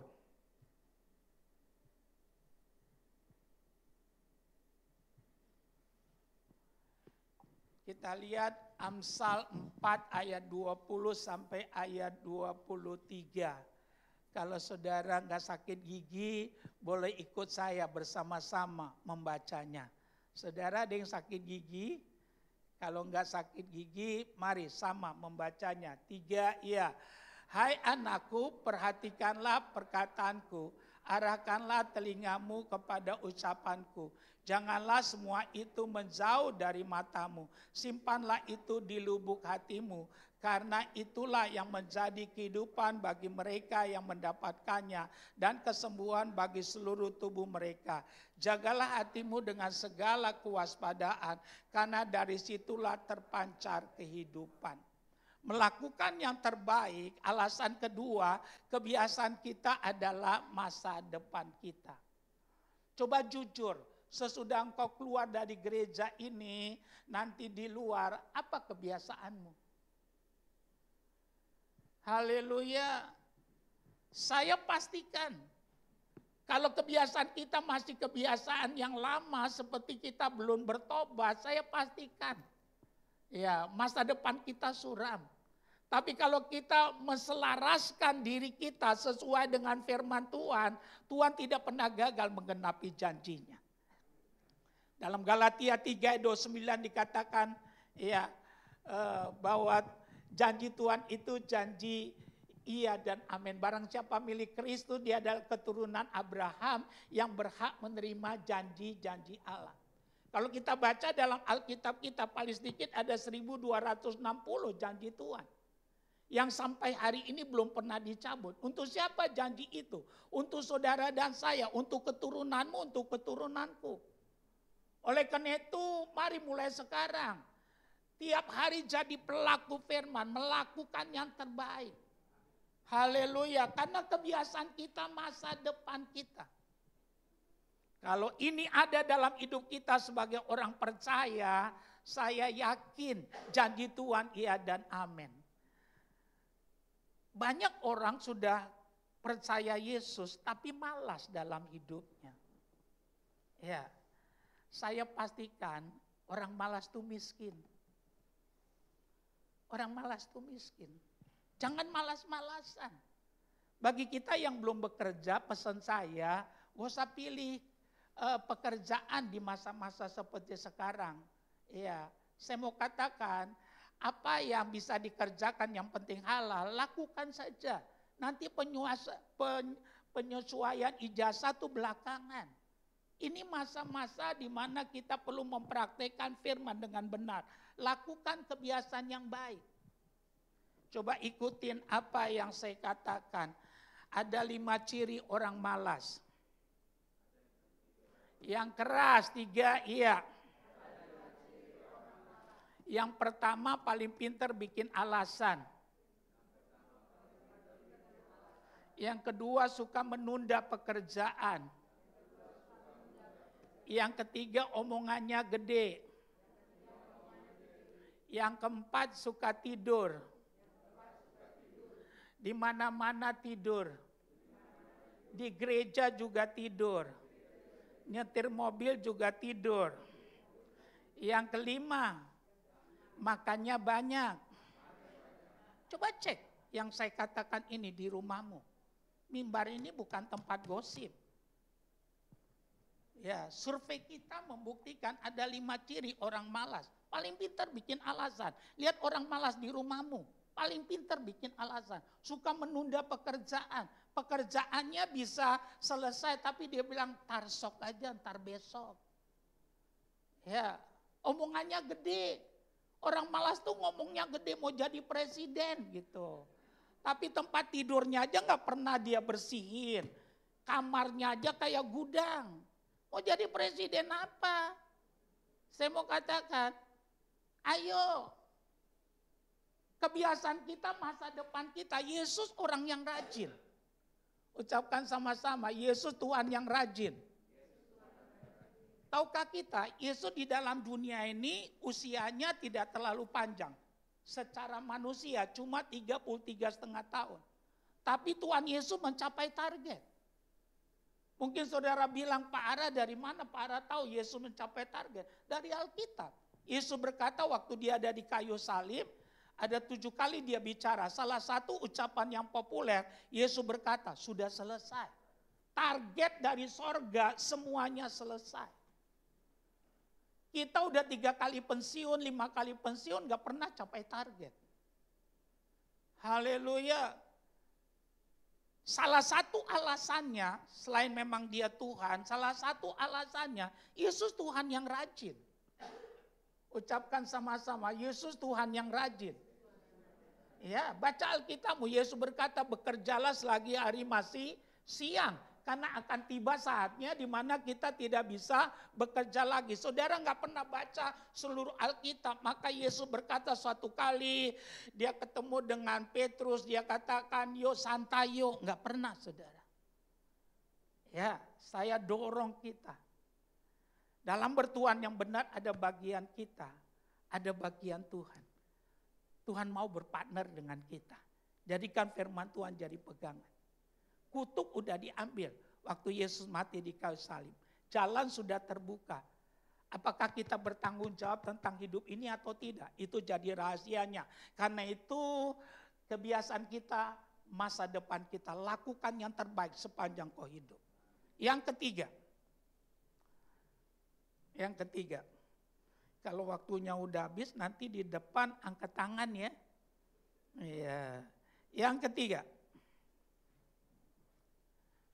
Kita lihat Amsal 4 ayat 20 sampai ayat 23. Kalau saudara nggak sakit gigi, boleh ikut saya bersama-sama membacanya. Saudara ada yang sakit gigi? Kalau nggak sakit gigi, mari sama membacanya. 3, iya. Hai anakku, perhatikanlah perkataanku. Arahkanlah telingamu kepada ucapanku. Janganlah semua itu menjauh dari matamu. Simpanlah itu di lubuk hatimu. Karena itulah yang menjadi kehidupan bagi mereka yang mendapatkannya. Dan kesembuhan bagi seluruh tubuh mereka. Jagalah hatimu dengan segala kewaspadaan. Karena dari situlah terpancar kehidupan. Melakukan yang terbaik, alasan kedua, kebiasaan kita adalah masa depan kita. Coba jujur, sesudah engkau keluar dari gereja ini, nanti di luar, apa kebiasaanmu? Haleluya. Saya pastikan, kalau kebiasaan kita masih kebiasaan yang lama, seperti kita belum bertobat, saya pastikan, ya masa depan kita suram. Tapi kalau kita menselaraskan diri kita sesuai dengan firman Tuhan, Tuhan tidak pernah gagal menggenapi janjinya. Dalam Galatia 3 ayat 29 dikatakan ya bahwa janji Tuhan itu janji iya dan amin. Barang siapa milik Kristus, dia adalah keturunan Abraham yang berhak menerima janji-janji Allah. Kalau kita baca dalam Alkitab kita paling sedikit ada 1260 janji Tuhan. Yang sampai hari ini belum pernah dicabut. Untuk siapa janji itu? Untuk saudara dan saya, untuk keturunanmu, untuk keturunanku. Oleh karena itu, mari mulai sekarang. Tiap hari jadi pelaku firman, melakukan yang terbaik. Haleluya, karena kebiasaan kita masa depan kita. Kalau ini ada dalam hidup kita sebagai orang percaya, saya yakin janji Tuhan iya dan amin. Banyak orang sudah percaya Yesus tapi malas dalam hidupnya. Ya, saya pastikan orang malas itu miskin. Orang malas itu miskin. Jangan malas-malasan. Bagi kita yang belum bekerja, pesan saya, gak usah pilih pekerjaan di masa-masa seperti sekarang. Ya, saya mau katakan, apa yang bisa dikerjakan yang penting halal, lakukan saja. Nanti penyesuaian ijazah itu belakangan. Ini masa-masa di mana kita perlu mempraktekkan firman dengan benar. Lakukan kebiasaan yang baik. Coba ikutin apa yang saya katakan. Ada 5 ciri orang malas. Yang keras 3, iya. Yang pertama paling pintar bikin alasan. Yang kedua suka menunda pekerjaan. Yang ketiga omongannya gede. Yang keempat suka tidur. Di mana-mana tidur. Di gereja juga tidur. Nyetir mobil juga tidur. Yang kelima, makannya banyak. Coba cek yang saya katakan ini di rumahmu. Mimbar ini bukan tempat gosip. Ya, survei kita membuktikan ada 5 ciri orang malas. Paling pintar bikin alasan. Lihat orang malas di rumahmu. Paling pintar bikin alasan. Suka menunda pekerjaan. Pekerjaannya bisa selesai tapi dia bilang tar sok aja, ntar besok. Ya, omongannya gede. Orang malas tuh ngomongnya gede mau jadi presiden gitu. Tapi tempat tidurnya aja gak pernah dia bersihin. Kamarnya aja kayak gudang. Mau jadi presiden apa? Saya mau katakan, ayo. Kebiasaan kita, masa depan kita. Yesus orang yang rajin. Ucapkan sama-sama, Yesus Tuhan yang rajin. Tahukah kita, Yesus di dalam dunia ini usianya tidak terlalu panjang. Secara manusia cuma 33,5 tahun. Tapi Tuhan Yesus mencapai target. Mungkin saudara bilang, Pak Ara dari mana Pak Ara tahu Yesus mencapai target? Dari Alkitab. Yesus berkata waktu dia ada di kayu salib, ada 7 kali dia bicara. Salah satu ucapan yang populer, Yesus berkata, sudah selesai. Target dari sorga semuanya selesai. Kita udah 3 kali pensiun, 5 kali pensiun, gak pernah capai target. Haleluya. Salah satu alasannya, selain memang dia Tuhan, salah satu alasannya, Yesus Tuhan yang rajin. Ucapkan sama-sama, Yesus Tuhan yang rajin. Ya, baca Alkitabmu, Yesus berkata, bekerjalah selagi hari masih siang. Karena akan tiba saatnya di mana kita tidak bisa bekerja lagi. Saudara nggak pernah baca seluruh Alkitab. Maka Yesus berkata suatu kali, dia ketemu dengan Petrus, dia katakan, yo santai yo. Nggak pernah saudara. Ya, saya dorong kita. Dalam bertuhan yang benar ada bagian kita, ada bagian Tuhan. Tuhan mau berpartner dengan kita. Jadikan firman Tuhan jadi pegangan. Kutuk udah diambil waktu Yesus mati di kayu salib. Jalan sudah terbuka. Apakah kita bertanggung jawab tentang hidup ini atau tidak? Itu jadi rahasianya. Karena itu kebiasaan kita, masa depan kita, lakukan yang terbaik sepanjang kau hidup. Yang ketiga, kalau waktunya udah habis nanti di depan angkat tangan ya. Iya. Yang ketiga,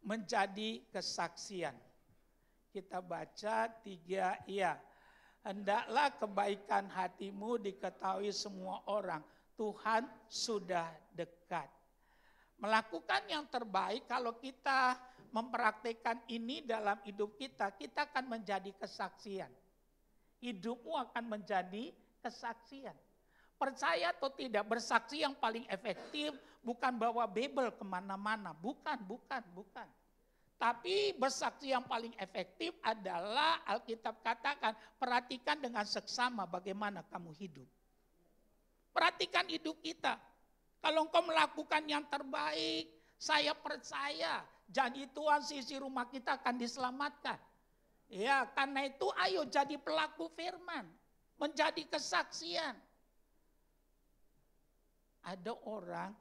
menjadi kesaksian. Kita baca 3 ya. Hendaklah kebaikan hatimu diketahui semua orang. Tuhan sudah dekat. Melakukan yang terbaik kalau kita mempraktikkan ini dalam hidup kita, kita akan menjadi kesaksian. Hidupmu akan menjadi kesaksian. Percaya atau tidak, bersaksi yang paling efektif bukan bawa Bible kemana-mana. Bukan. Tapi bersaksi yang paling efektif adalah Alkitab katakan, perhatikan dengan seksama bagaimana kamu hidup. Perhatikan hidup kita. Kalau engkau melakukan yang terbaik, saya percaya janji Tuhan sisi rumah kita akan diselamatkan. Ya, karena itu ayo jadi pelaku firman, menjadi kesaksian. Ada orang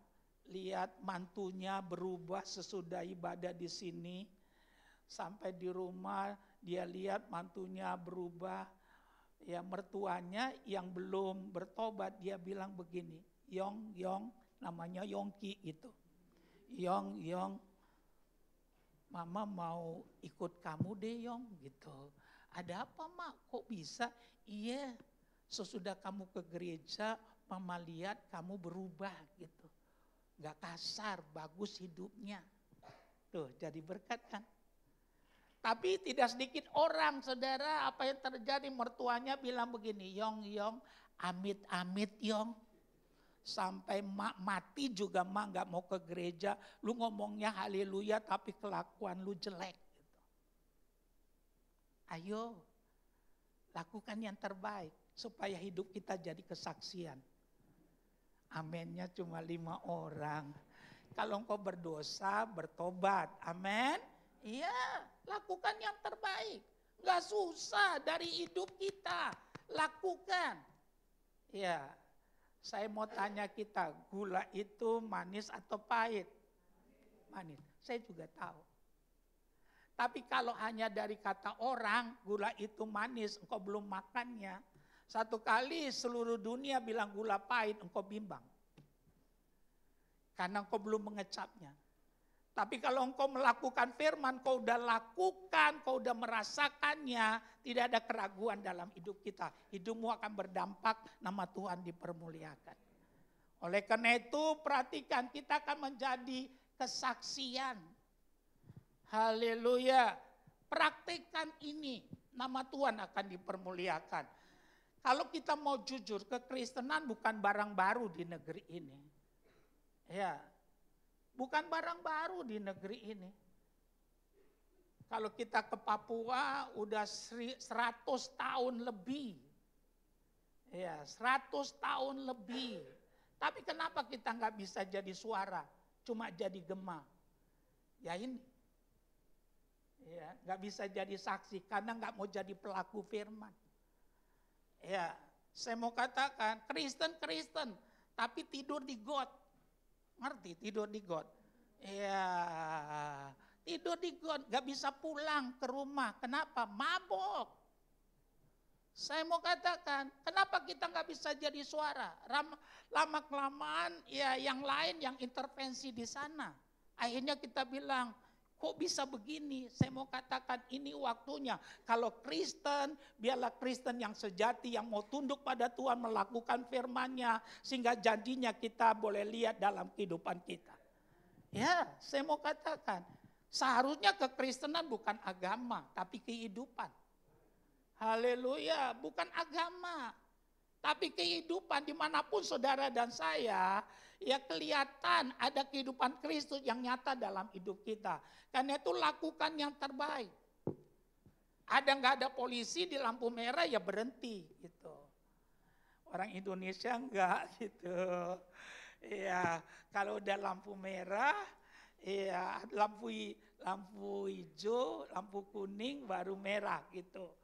lihat mantunya berubah sesudah ibadah di sini, sampai di rumah dia lihat mantunya berubah. Ya, mertuanya yang belum bertobat dia bilang begini, Yong, namanya Yongki itu. Yong, Mama mau ikut kamu deh Yong gitu. Ada apa Mak? Kok bisa? Iya, sesudah kamu ke gereja Mama lihat kamu berubah gitu. Gak kasar, bagus hidupnya. Tuh jadi berkat kan. Tapi tidak sedikit orang saudara, apa yang terjadi, mertuanya bilang begini, Yong, amit-amit Yong. Sampai mak mati juga mak gak mau ke gereja. Lu ngomongnya haleluya tapi kelakuan lu jelek. Gitu. Ayo lakukan yang terbaik supaya hidup kita jadi kesaksian. Amennya cuma 5 orang. Kalau engkau berdosa bertobat. Amin. Iya, lakukan yang terbaik. Gak susah dari hidup kita. Lakukan. Ya. Saya mau tanya kita, gula itu manis atau pahit? Manis. Saya juga tahu. Tapi kalau hanya dari kata orang, gula itu manis, engkau belum makannya. Satu kali seluruh dunia bilang gula pahit, engkau bimbang. Karena engkau belum mengecapnya. Tapi kalau engkau melakukan firman, kau udah lakukan, kau udah merasakannya, tidak ada keraguan dalam hidup kita. Hidupmu akan berdampak, nama Tuhan dipermuliakan. Oleh karena itu perhatikan, kita akan menjadi kesaksian. Haleluya. Praktikkan ini, nama Tuhan akan dipermuliakan. Kalau kita mau jujur, kekristenan bukan barang baru di negeri ini. Ya. Bukan barang baru di negeri ini. Kalau kita ke Papua udah 100 tahun lebih. Ya, 100 tahun lebih. Tapi kenapa kita nggak bisa jadi suara? Cuma jadi gema. Ya ini. Ya, nggak bisa jadi saksi karena nggak mau jadi pelaku firman. Ya, saya mau katakan Kristen, tapi tidur di got. Ngerti tidur di got? Ya, tidur di got, gak bisa pulang ke rumah. Kenapa? Mabok. Saya mau katakan, kenapa kita gak bisa jadi suara? Lama-kelamaan ya yang lain yang intervensi di sana. Akhirnya kita bilang, kok bisa begini? Saya mau katakan ini waktunya. Kalau Kristen, biarlah Kristen yang sejati, yang mau tunduk pada Tuhan, melakukan firman-Nya, sehingga janjinya kita boleh lihat dalam kehidupan kita. Ya, saya mau katakan, seharusnya kekristenan bukan agama, tapi kehidupan. Haleluya, bukan agama, tapi kehidupan dimanapun saudara dan saya, ya kelihatan ada kehidupan Kristus yang nyata dalam hidup kita. Karena itu lakukan yang terbaik. Ada nggak ada polisi di lampu merah ya berhenti gitu. Orang Indonesia enggak gitu. Ya kalau udah lampu merah, ya lampu hijau, lampu kuning baru merah gitu.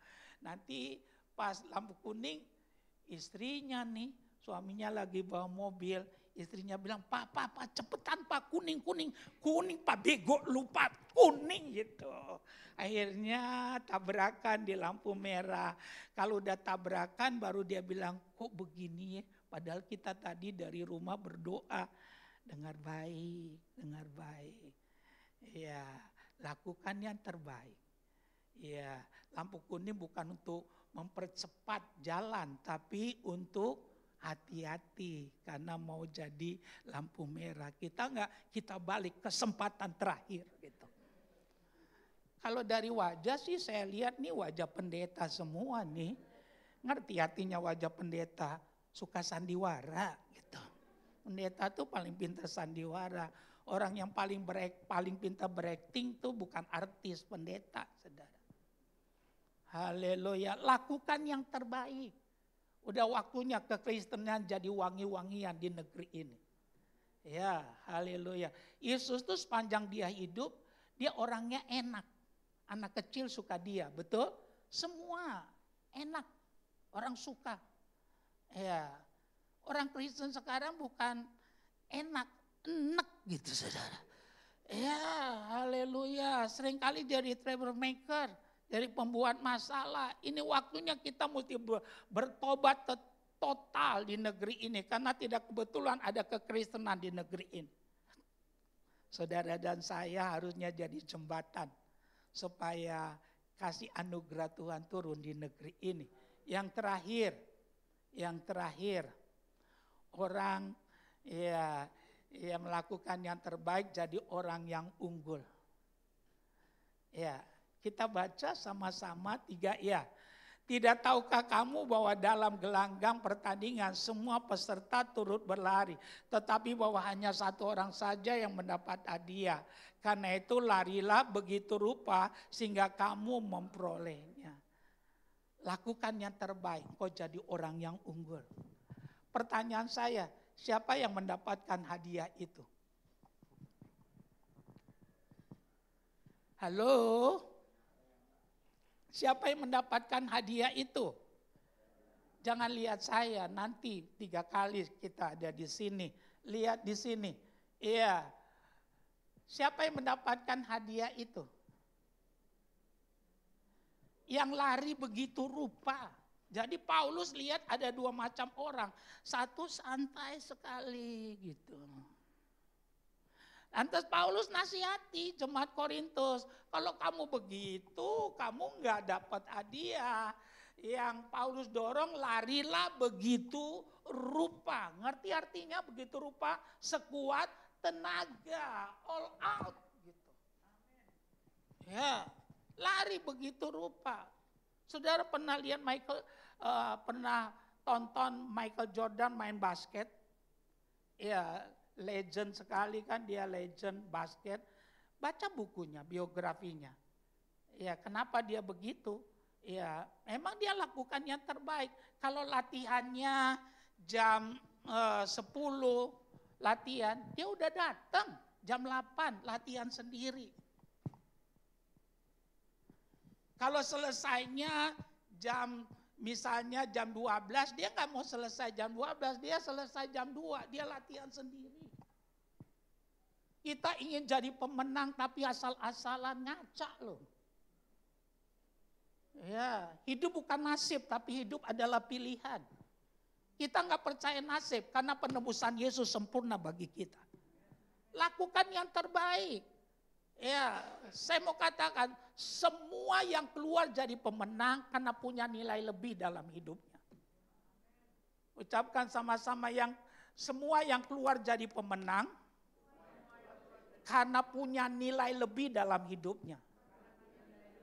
Nanti pas lampu kuning istrinya nih, suaminya lagi bawa mobil, istrinya bilang, Pak cepetan Pak, kuning Pak, bego lupa kuning gitu. Akhirnya tabrakan di lampu merah. Kalau udah tabrakan baru dia bilang, kok begini ya, padahal kita tadi dari rumah berdoa. Dengar baik. Ya, lakukan yang terbaik. Ya, lampu kuning bukan untuk mempercepat jalan, tapi untuk hati-hati karena mau jadi lampu merah. Kita balik kesempatan terakhir gitu. Kalau dari wajah sih saya lihat nih wajah pendeta semua nih. Ngerti hatinya wajah pendeta, suka sandiwara gitu. Pendeta tuh paling pintar sandiwara. Orang yang paling pintar berakting tuh bukan artis, pendeta, saudara. Haleluya, lakukan yang terbaik. Udah waktunya kekristenan jadi wangi-wangian di negeri ini. Ya, haleluya. Yesus tuh sepanjang dia hidup, dia orangnya enak. Anak kecil suka dia, betul? Semua enak, orang suka. Ya, orang Kristen sekarang bukan enak gitu saudara. Ya, haleluya. Seringkali jadi troublemaker. Dari pembuat masalah, ini waktunya kita mesti bertobat total di negeri ini. Karena tidak kebetulan ada kekristenan di negeri ini. Saudara dan saya harusnya jadi jembatan. Supaya kasih anugerah Tuhan turun di negeri ini. Yang terakhir. Orang ya melakukan yang terbaik jadi orang yang unggul. Ya. Kita baca sama-sama 3 ya. Tidak tahukah kamu bahwa dalam gelanggang pertandingan semua peserta turut berlari. Tetapi bahwa hanya satu orang saja yang mendapat hadiah. Karena itu larilah begitu rupa sehingga kamu memperolehnya. Lakukan yang terbaik, kau jadi orang yang unggul. Pertanyaan saya, siapa yang mendapatkan hadiah itu? Halo? Siapa yang mendapatkan hadiah itu? Jangan lihat saya, nanti 3 kali kita ada di sini. Lihat di sini. Iya. Siapa yang mendapatkan hadiah itu? Yang lari begitu rupa. Jadi Paulus lihat ada 2 macam orang. Satu santai sekali gitu. Lantas Paulus nasihati jemaat Korintus, kalau kamu begitu, kamu nggak dapat hadiah. Yang Paulus dorong, larilah begitu rupa. Ngerti artinya begitu rupa? Sekuat tenaga, all out gitu. Ya, lari begitu rupa. Saudara pernah lihat pernah tonton Michael Jordan main basket? Ya. Legend sekali kan, dia legend basket. Baca bukunya, biografinya. Ya, kenapa dia begitu? Ya, memang dia lakukan yang terbaik. Kalau latihannya jam 10 latihan, dia udah datang jam 8 latihan sendiri. Kalau selesainya jam Misalnya jam 12, dia nggak mau selesai jam 12, dia selesai jam 2, dia latihan sendiri. Kita ingin jadi pemenang tapi asal-asalan, ngaca loh. Ya, hidup bukan nasib tapi hidup adalah pilihan. Kita nggak percaya nasib karena penebusan Yesus sempurna bagi kita. Lakukan yang terbaik. Ya, saya mau katakan semua yang keluar jadi pemenang karena punya nilai lebih dalam hidupnya. Ucapkan sama-sama semua yang keluar jadi pemenang karena punya nilai lebih dalam hidupnya.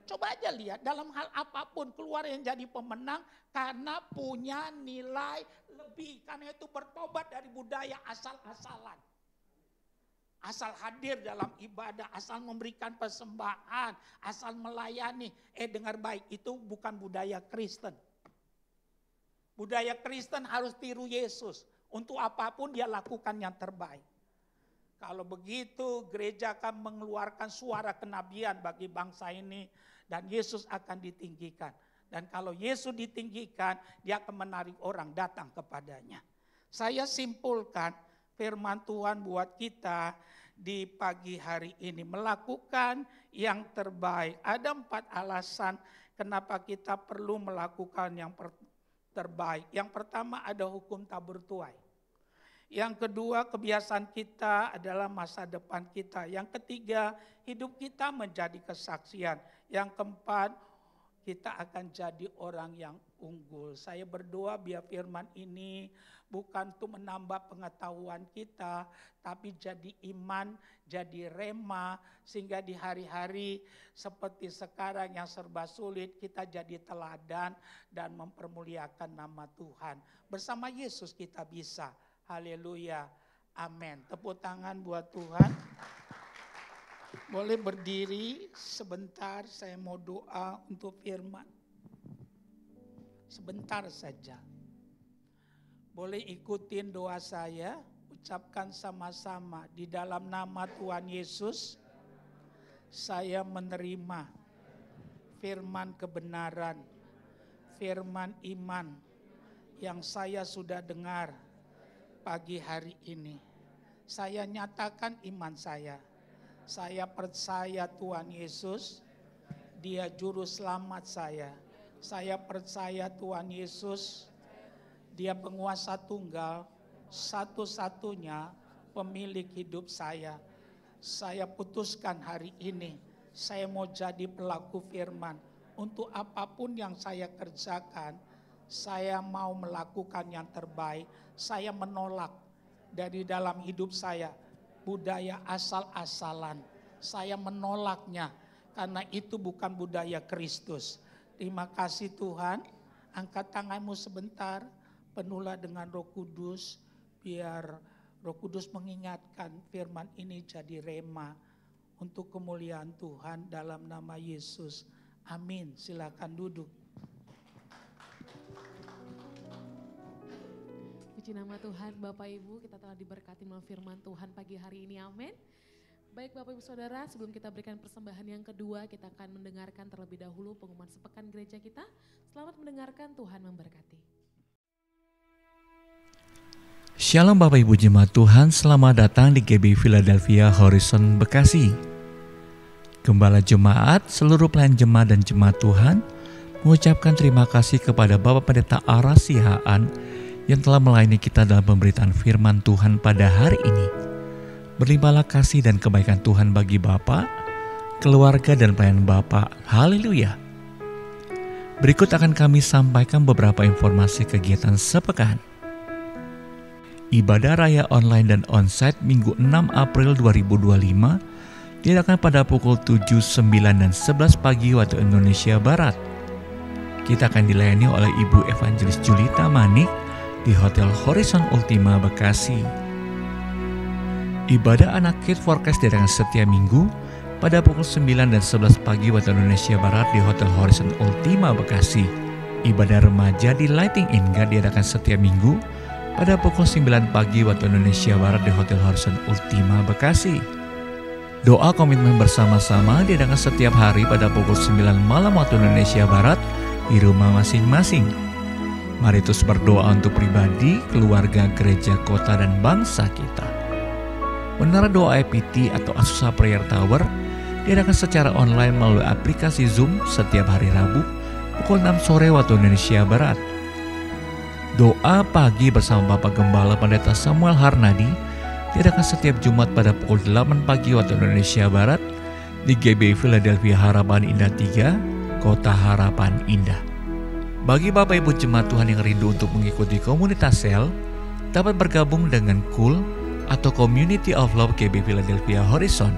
Coba aja lihat dalam hal apapun keluar yang jadi pemenang karena punya nilai lebih. Karena itu bertobat dari budaya asal-asalan. Asal hadir dalam ibadah, asal memberikan persembahan, asal melayani. Dengar baik, itu bukan budaya Kristen. Budaya Kristen harus tiru Yesus. Untuk apapun dia lakukan yang terbaik. Kalau begitu gereja akan mengeluarkan suara kenabian bagi bangsa ini. Dan Yesus akan ditinggikan. Dan kalau Yesus ditinggikan, dia akan menarik orang datang kepadanya. Saya simpulkan firman Tuhan buat kita di pagi hari ini. Melakukan yang terbaik. Ada 4 alasan kenapa kita perlu melakukan yang terbaik. Yang pertama ada hukum tak bertuai. Yang kedua kebiasaan kita adalah masa depan kita. Yang ketiga hidup kita menjadi kesaksian. Yang keempat kita akan jadi orang yang unggul. Saya berdoa biar firman ini bukan untuk menambah pengetahuan kita, tapi jadi iman, jadi rema, sehingga di hari-hari seperti sekarang yang serba sulit, kita jadi teladan dan mempermuliakan nama Tuhan. Bersama Yesus kita bisa. Haleluya. Amin. Tepuk tangan buat Tuhan. Boleh berdiri sebentar, saya mau doa untuk firman. Sebentar saja. Boleh ikutin doa saya, ucapkan sama-sama. Di dalam nama Tuhan Yesus, saya menerima firman kebenaran, firman iman yang saya sudah dengar pagi hari ini. Saya nyatakan iman saya. Saya percaya Tuhan Yesus, Dia juru selamat saya. Saya percaya Tuhan Yesus, Dia penguasa tunggal, satu-satunya pemilik hidup saya. Saya putuskan hari ini, saya mau jadi pelaku firman. Untuk apapun yang saya kerjakan, saya mau melakukan yang terbaik. Saya menolak dari dalam hidup saya budaya asal-asalan. Saya menolaknya karena itu bukan budaya Kristus. Terima kasih Tuhan. Angkat tanganmu sebentar, penuhlah dengan Roh Kudus, biar Roh Kudus mengingatkan firman ini jadi rema untuk kemuliaan Tuhan dalam nama Yesus. Amin. Silakan duduk. Puji nama Tuhan, Bapak Ibu, kita telah diberkati melalui firman Tuhan pagi hari ini, amin. Baik Bapak Ibu Saudara, sebelum kita berikan persembahan yang kedua, kita akan mendengarkan terlebih dahulu pengumuman sepekan gereja kita. Selamat mendengarkan, Tuhan memberkati. Shalom Bapak Ibu Jemaat Tuhan, selamat datang di GB Philadelphia Horizon Bekasi. Gembala Jemaat, seluruh pelayan jemaat dan jemaat Tuhan, mengucapkan terima kasih kepada Bapak Pendeta Ara Sihaan yang telah melayani kita dalam pemberitaan firman Tuhan pada hari ini. Berlimpahlah kasih dan kebaikan Tuhan bagi Bapak, keluarga dan pelayan Bapak. Haleluya. Berikut akan kami sampaikan beberapa informasi kegiatan sepekan. Ibadah Raya online dan onsite Minggu 6 April 2025 diadakan pada pukul 7, 9, dan 11 pagi waktu Indonesia Barat. Kita akan dilayani oleh Ibu Evangelis Julita Manik di Hotel Horizon Ultima Bekasi. Ibadah anak Kid Forecast diadakan setiap minggu pada pukul 9 dan 11 pagi waktu Indonesia Barat di Hotel Horizon Ultima Bekasi. Ibadah remaja di Lighting In God diadakan setiap minggu pada pukul 9 pagi waktu Indonesia Barat di Hotel Horizon Ultima Bekasi. Doa komitmen bersama-sama diadakan setiap hari pada pukul 9 malam waktu Indonesia Barat di rumah masing-masing. Mari terus berdoa untuk pribadi, keluarga, gereja, kota, dan bangsa kita. Menara Doa EPT atau Azusa Prayer Tower diadakan secara online melalui aplikasi Zoom setiap hari Rabu pukul 6 sore waktu Indonesia Barat. Doa pagi bersama Bapak Gembala Pendeta Samuel Harnadi diadakan setiap Jumat pada pukul 8 pagi waktu Indonesia Barat di GBI Philadelphia Harapan Indah 3, Kota Harapan Indah. Bagi Bapak Ibu jemaat Tuhan yang rindu untuk mengikuti komunitas sel, dapat bergabung dengan KUL atau Community of Love GBI Philadelphia Horizon.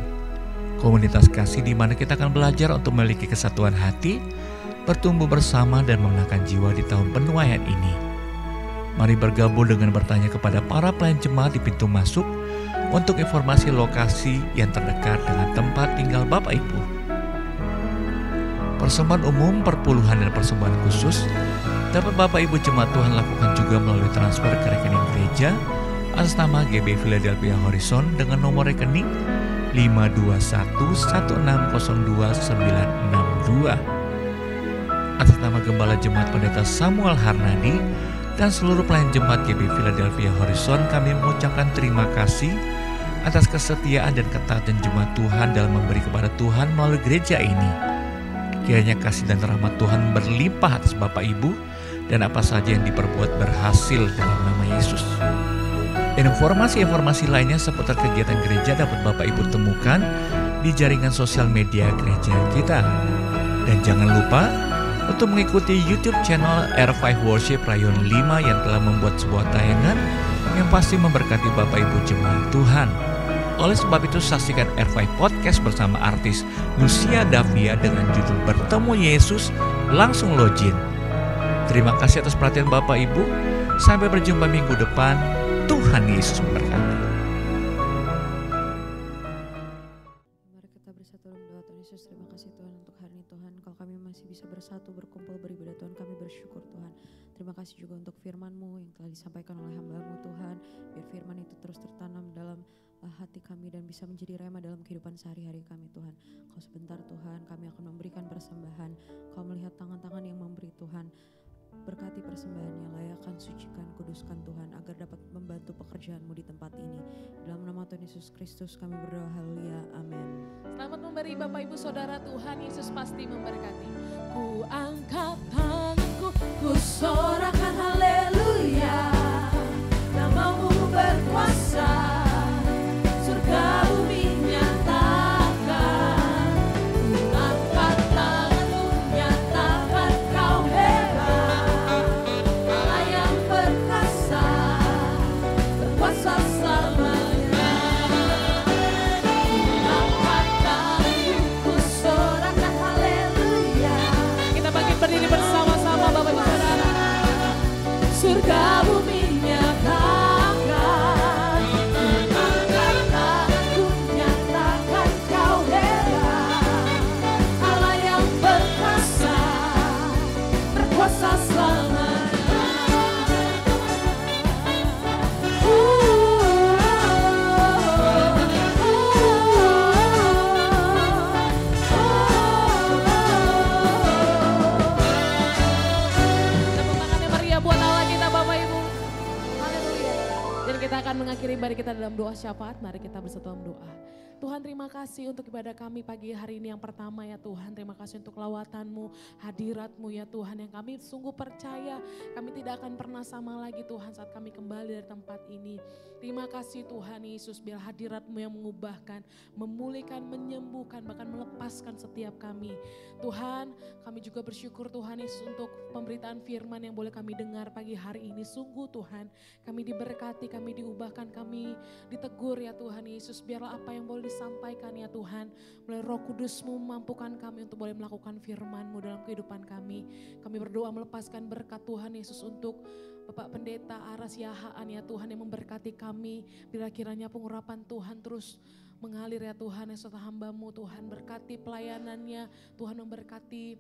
Komunitas kasih di mana kita akan belajar untuk memiliki kesatuan hati, bertumbuh bersama dan memenangkan jiwa di tahun penuaian ini. Mari bergabung dengan bertanya kepada para pelayan jemaat di pintu masuk untuk informasi lokasi yang terdekat dengan tempat tinggal Bapak Ibu. Persembahan umum, perpuluhan, dan persembahan khusus dapat Bapak Ibu jemaat Tuhan lakukan juga melalui transfer ke rekening gereja atas nama GBI Philadelphia Horizon dengan nomor rekening 521160292. Atas nama Gembala Jemaat Pendeta Samuel Harnadi dan seluruh pelayan jemaat GBI Philadelphia Horizon, kami mengucapkan terima kasih atas kesetiaan dan ketaatan jemaat Tuhan dalam memberi kepada Tuhan melalui gereja ini. Kiranya kasih dan rahmat Tuhan berlimpah atas Bapak Ibu dan apa saja yang diperbuat berhasil dalam nama Yesus. Dan informasi-informasi lainnya seputar kegiatan gereja dapat Bapak Ibu temukan di jaringan sosial media gereja kita. Dan jangan lupa untuk mengikuti YouTube channel R5 Worship Rayon 5 yang telah membuat sebuah tayangan yang pasti memberkati Bapak Ibu jemaat Tuhan. Oleh sebab itu saksikan R5 Podcast bersama artis Lucia Davia dengan judul Bertemu Yesus, langsung login. Terima kasih atas perhatian Bapak Ibu. Sampai berjumpa minggu depan. Tuhan Yesus memberkati. Mari kita bersatu dalam doa. Tuhan Yesus, terima kasih Tuhan untuk hari ini Tuhan. Kalau kami masih bisa bersatu, berkumpul, beribadah Tuhan, kami bersyukur Tuhan. Terima kasih juga untuk firman-Mu yang telah disampaikan oleh hamba-Mu Tuhan. Biar firman itu terus tertanam dalam hati kami dan bisa menjadi rema dalam kehidupan sehari-hari kami Tuhan. Kalau sebentar Tuhan kami akan memberikan persembahan. Kau melihat tangan-tangan yang memberi Tuhan. Berkati persembahannya, layakkan, sucikan, kuduskan Tuhan agar dapat membantu pekerjaan-Mu di tempat ini. Dalam nama Tuhan Yesus Kristus kami berdoa, haleluya, amin. Selamat memberi Bapak Ibu Saudara, Tuhan Yesus pasti memberkati. Ku angkat tanganku, ku sorakan haleluya, nama-Mu berkuasa. Surga bumi nyatakan, angkat tanganmu nyatakan kau hebat, Allah yang perkasa, berkuasa selamanya. Angkat tanganmu, ku sorakan haleluya. Kita bangkit berdiri bersama-sama Bapak Ibu Saudara. Surga bumi nyatakan. Kita akan mengakhiri ibadah kita dalam doa syafaat. Mari kita bersatu dalam doa. Tuhan, terima kasih untuk ibadah kami pagi hari ini yang pertama ya Tuhan. Terima kasih untuk lawatan-Mu, hadirat-Mu ya Tuhan, yang kami sungguh percaya kami tidak akan pernah sama lagi Tuhan saat kami kembali dari tempat ini. Terima kasih Tuhan Yesus, biar hadirat-Mu yang mengubahkan, memulihkan, menyembuhkan, bahkan melepaskan setiap kami. Tuhan, kami juga bersyukur Tuhan Yesus untuk pemberitaan firman yang boleh kami dengar pagi hari ini. Sungguh Tuhan, kami diberkati, kami diubahkan, kami ditegur ya Tuhan Yesus. Biarlah apa yang boleh disampaikan ya Tuhan, melalui Roh Kudus-Mu mampukan kami untuk boleh melakukan firman-Mu dalam kehidupan kami. Kami berdoa melepaskan berkat Tuhan Yesus untuk Bapak Pendeta Aras Yahaan ya Tuhan, yang memberkati kami. Bila kiranya pengurapan Tuhan terus mengalir ya Tuhan, ya serta hamba-Mu Tuhan, berkati pelayanannya, Tuhan memberkati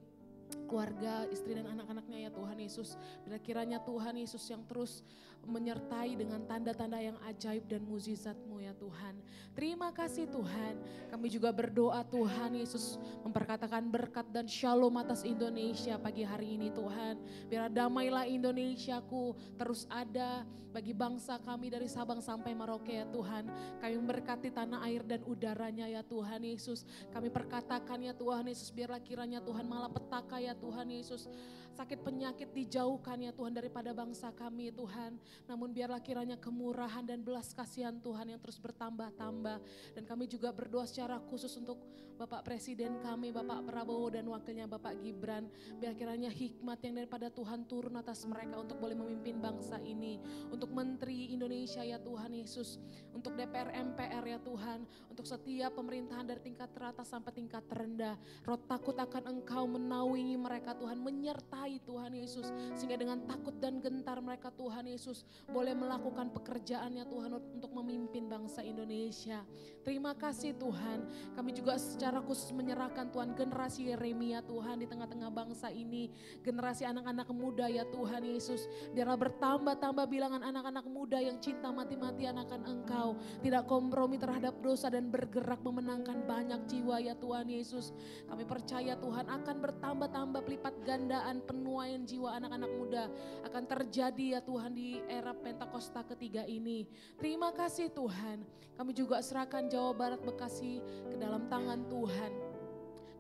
keluarga, istri dan anak-anaknya ya Tuhan Yesus. Bila kiranya Tuhan Yesus yang terus menyertai dengan tanda-tanda yang ajaib dan mukjizat-Mu ya Tuhan. Terima kasih Tuhan. Kami juga berdoa Tuhan Yesus memperkatakan berkat dan shalom atas Indonesia pagi hari ini Tuhan. Biar damailah Indonesiaku terus ada bagi bangsa kami dari Sabang sampai Merauke ya Tuhan. Kami memberkati tanah air dan udaranya ya Tuhan Yesus. Kami perkatakan ya Tuhan Yesus, biarlah kiranya Tuhan malapetaka ya Tuhan Yesus. Sakit penyakit dijauhkan ya Tuhan daripada bangsa kami Tuhan. Namun biarlah kiranya kemurahan dan belas kasihan Tuhan yang terus bertambah-tambah. Dan kami juga berdoa secara khusus untuk Bapak Presiden kami, Bapak Prabowo dan wakilnya Bapak Gibran. Biar kiranya hikmat yang daripada Tuhan turun atas mereka untuk boleh memimpin bangsa ini. Untuk Menteri Indonesia ya Tuhan Yesus. Untuk DPR MPR ya Tuhan. Untuk setiap pemerintahan dari tingkat teratas sampai tingkat terendah. Roh takut akan Engkau menaungi mereka Tuhan, menyertai Tuhan Yesus. Sehingga dengan takut dan gentar mereka Tuhan Yesus boleh melakukan pekerjaannya Tuhan untuk memimpin bangsa Indonesia. Terima kasih Tuhan. Kami juga secara khusus menyerahkan Tuhan generasi Yeremia Tuhan di tengah-tengah bangsa ini. Generasi anak-anak muda ya Tuhan Yesus. Biarlah bertambah-tambah bilangan anak-anak muda yang cinta mati-matian akan Engkau. Tidak kompromi terhadap dosa dan bergerak memenangkan banyak jiwa ya Tuhan Yesus. Kami percaya Tuhan akan bertambah-tambah pelipat gandaan penuaian jiwa anak-anak muda akan terjadi ya Tuhan di era Pentakosta ketiga ini. Terima kasih Tuhan. Kami juga serahkan Jawa Barat Bekasi ke dalam tangan Tuhan.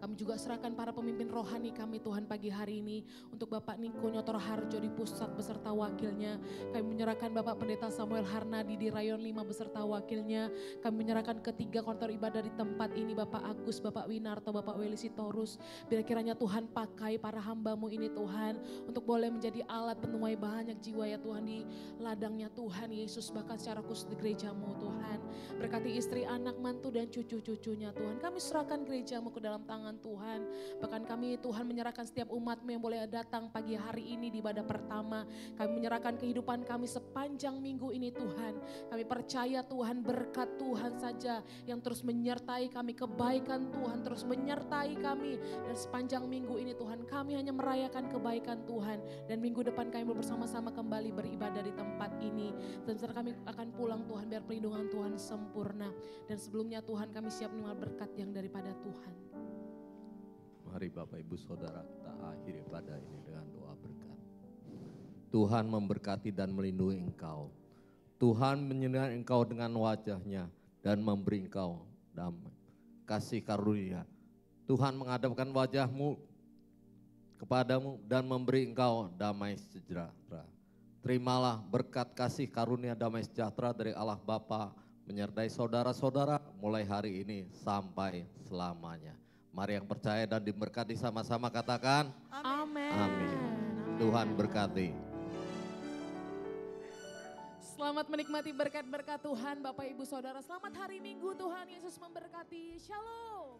Kami juga serahkan para pemimpin rohani kami Tuhan pagi hari ini. Untuk Bapak Niko Nyotor Harjo di pusat beserta wakilnya. Kami menyerahkan Bapak Pendeta Samuel Harnadi di Rayon 5 beserta wakilnya. Kami menyerahkan ketiga kontor ibadah di tempat ini. Bapak Agus, Bapak Winarto, Bapak Weli Sitorus. Bila kiranya Tuhan pakai para hamba-Mu ini Tuhan. Untuk boleh menjadi alat penuai banyak jiwa ya Tuhan di ladangnya Tuhan Yesus. Bahkan secara khusus di gereja-Mu Tuhan. Berkati istri, anak, mantu dan cucu-cucunya Tuhan. Kami serahkan gereja-Mu ke dalam tangan Tuhan. Bahkan kami Tuhan menyerahkan setiap umat-Mu yang boleh datang pagi hari ini di ibadah pertama. Kami menyerahkan kehidupan kami sepanjang minggu ini Tuhan. Kami percaya Tuhan berkat Tuhan saja yang terus menyertai kami. Kebaikan Tuhan terus menyertai kami. Dan sepanjang minggu ini Tuhan kami hanya merayakan kebaikan Tuhan. Dan minggu depan kami bersama-sama kembali beribadah di tempat ini. Dan setelah kami akan pulang Tuhan biar perlindungan Tuhan sempurna. Dan sebelumnya Tuhan kami siap menerima berkat yang daripada Tuhan. Mari Bapak Ibu Saudara kita akhiri pada ini dengan doa berkat. Tuhan memberkati dan melindungi engkau. Tuhan menyinarai engkau dengan wajahnya dan memberi engkau damai. Kasih karunia. Tuhan menghadapkan wajahmu kepadamu dan memberi engkau damai sejahtera. Terimalah berkat kasih karunia damai sejahtera dari Allah Bapa menyertai saudara-saudara mulai hari ini sampai selamanya. Mari yang percaya dan diberkati sama-sama katakan Amin. Amin. Tuhan berkati. Selamat menikmati berkat-berkat Tuhan Bapak Ibu Saudara. Selamat hari Minggu, Tuhan Yesus memberkati. Shalom.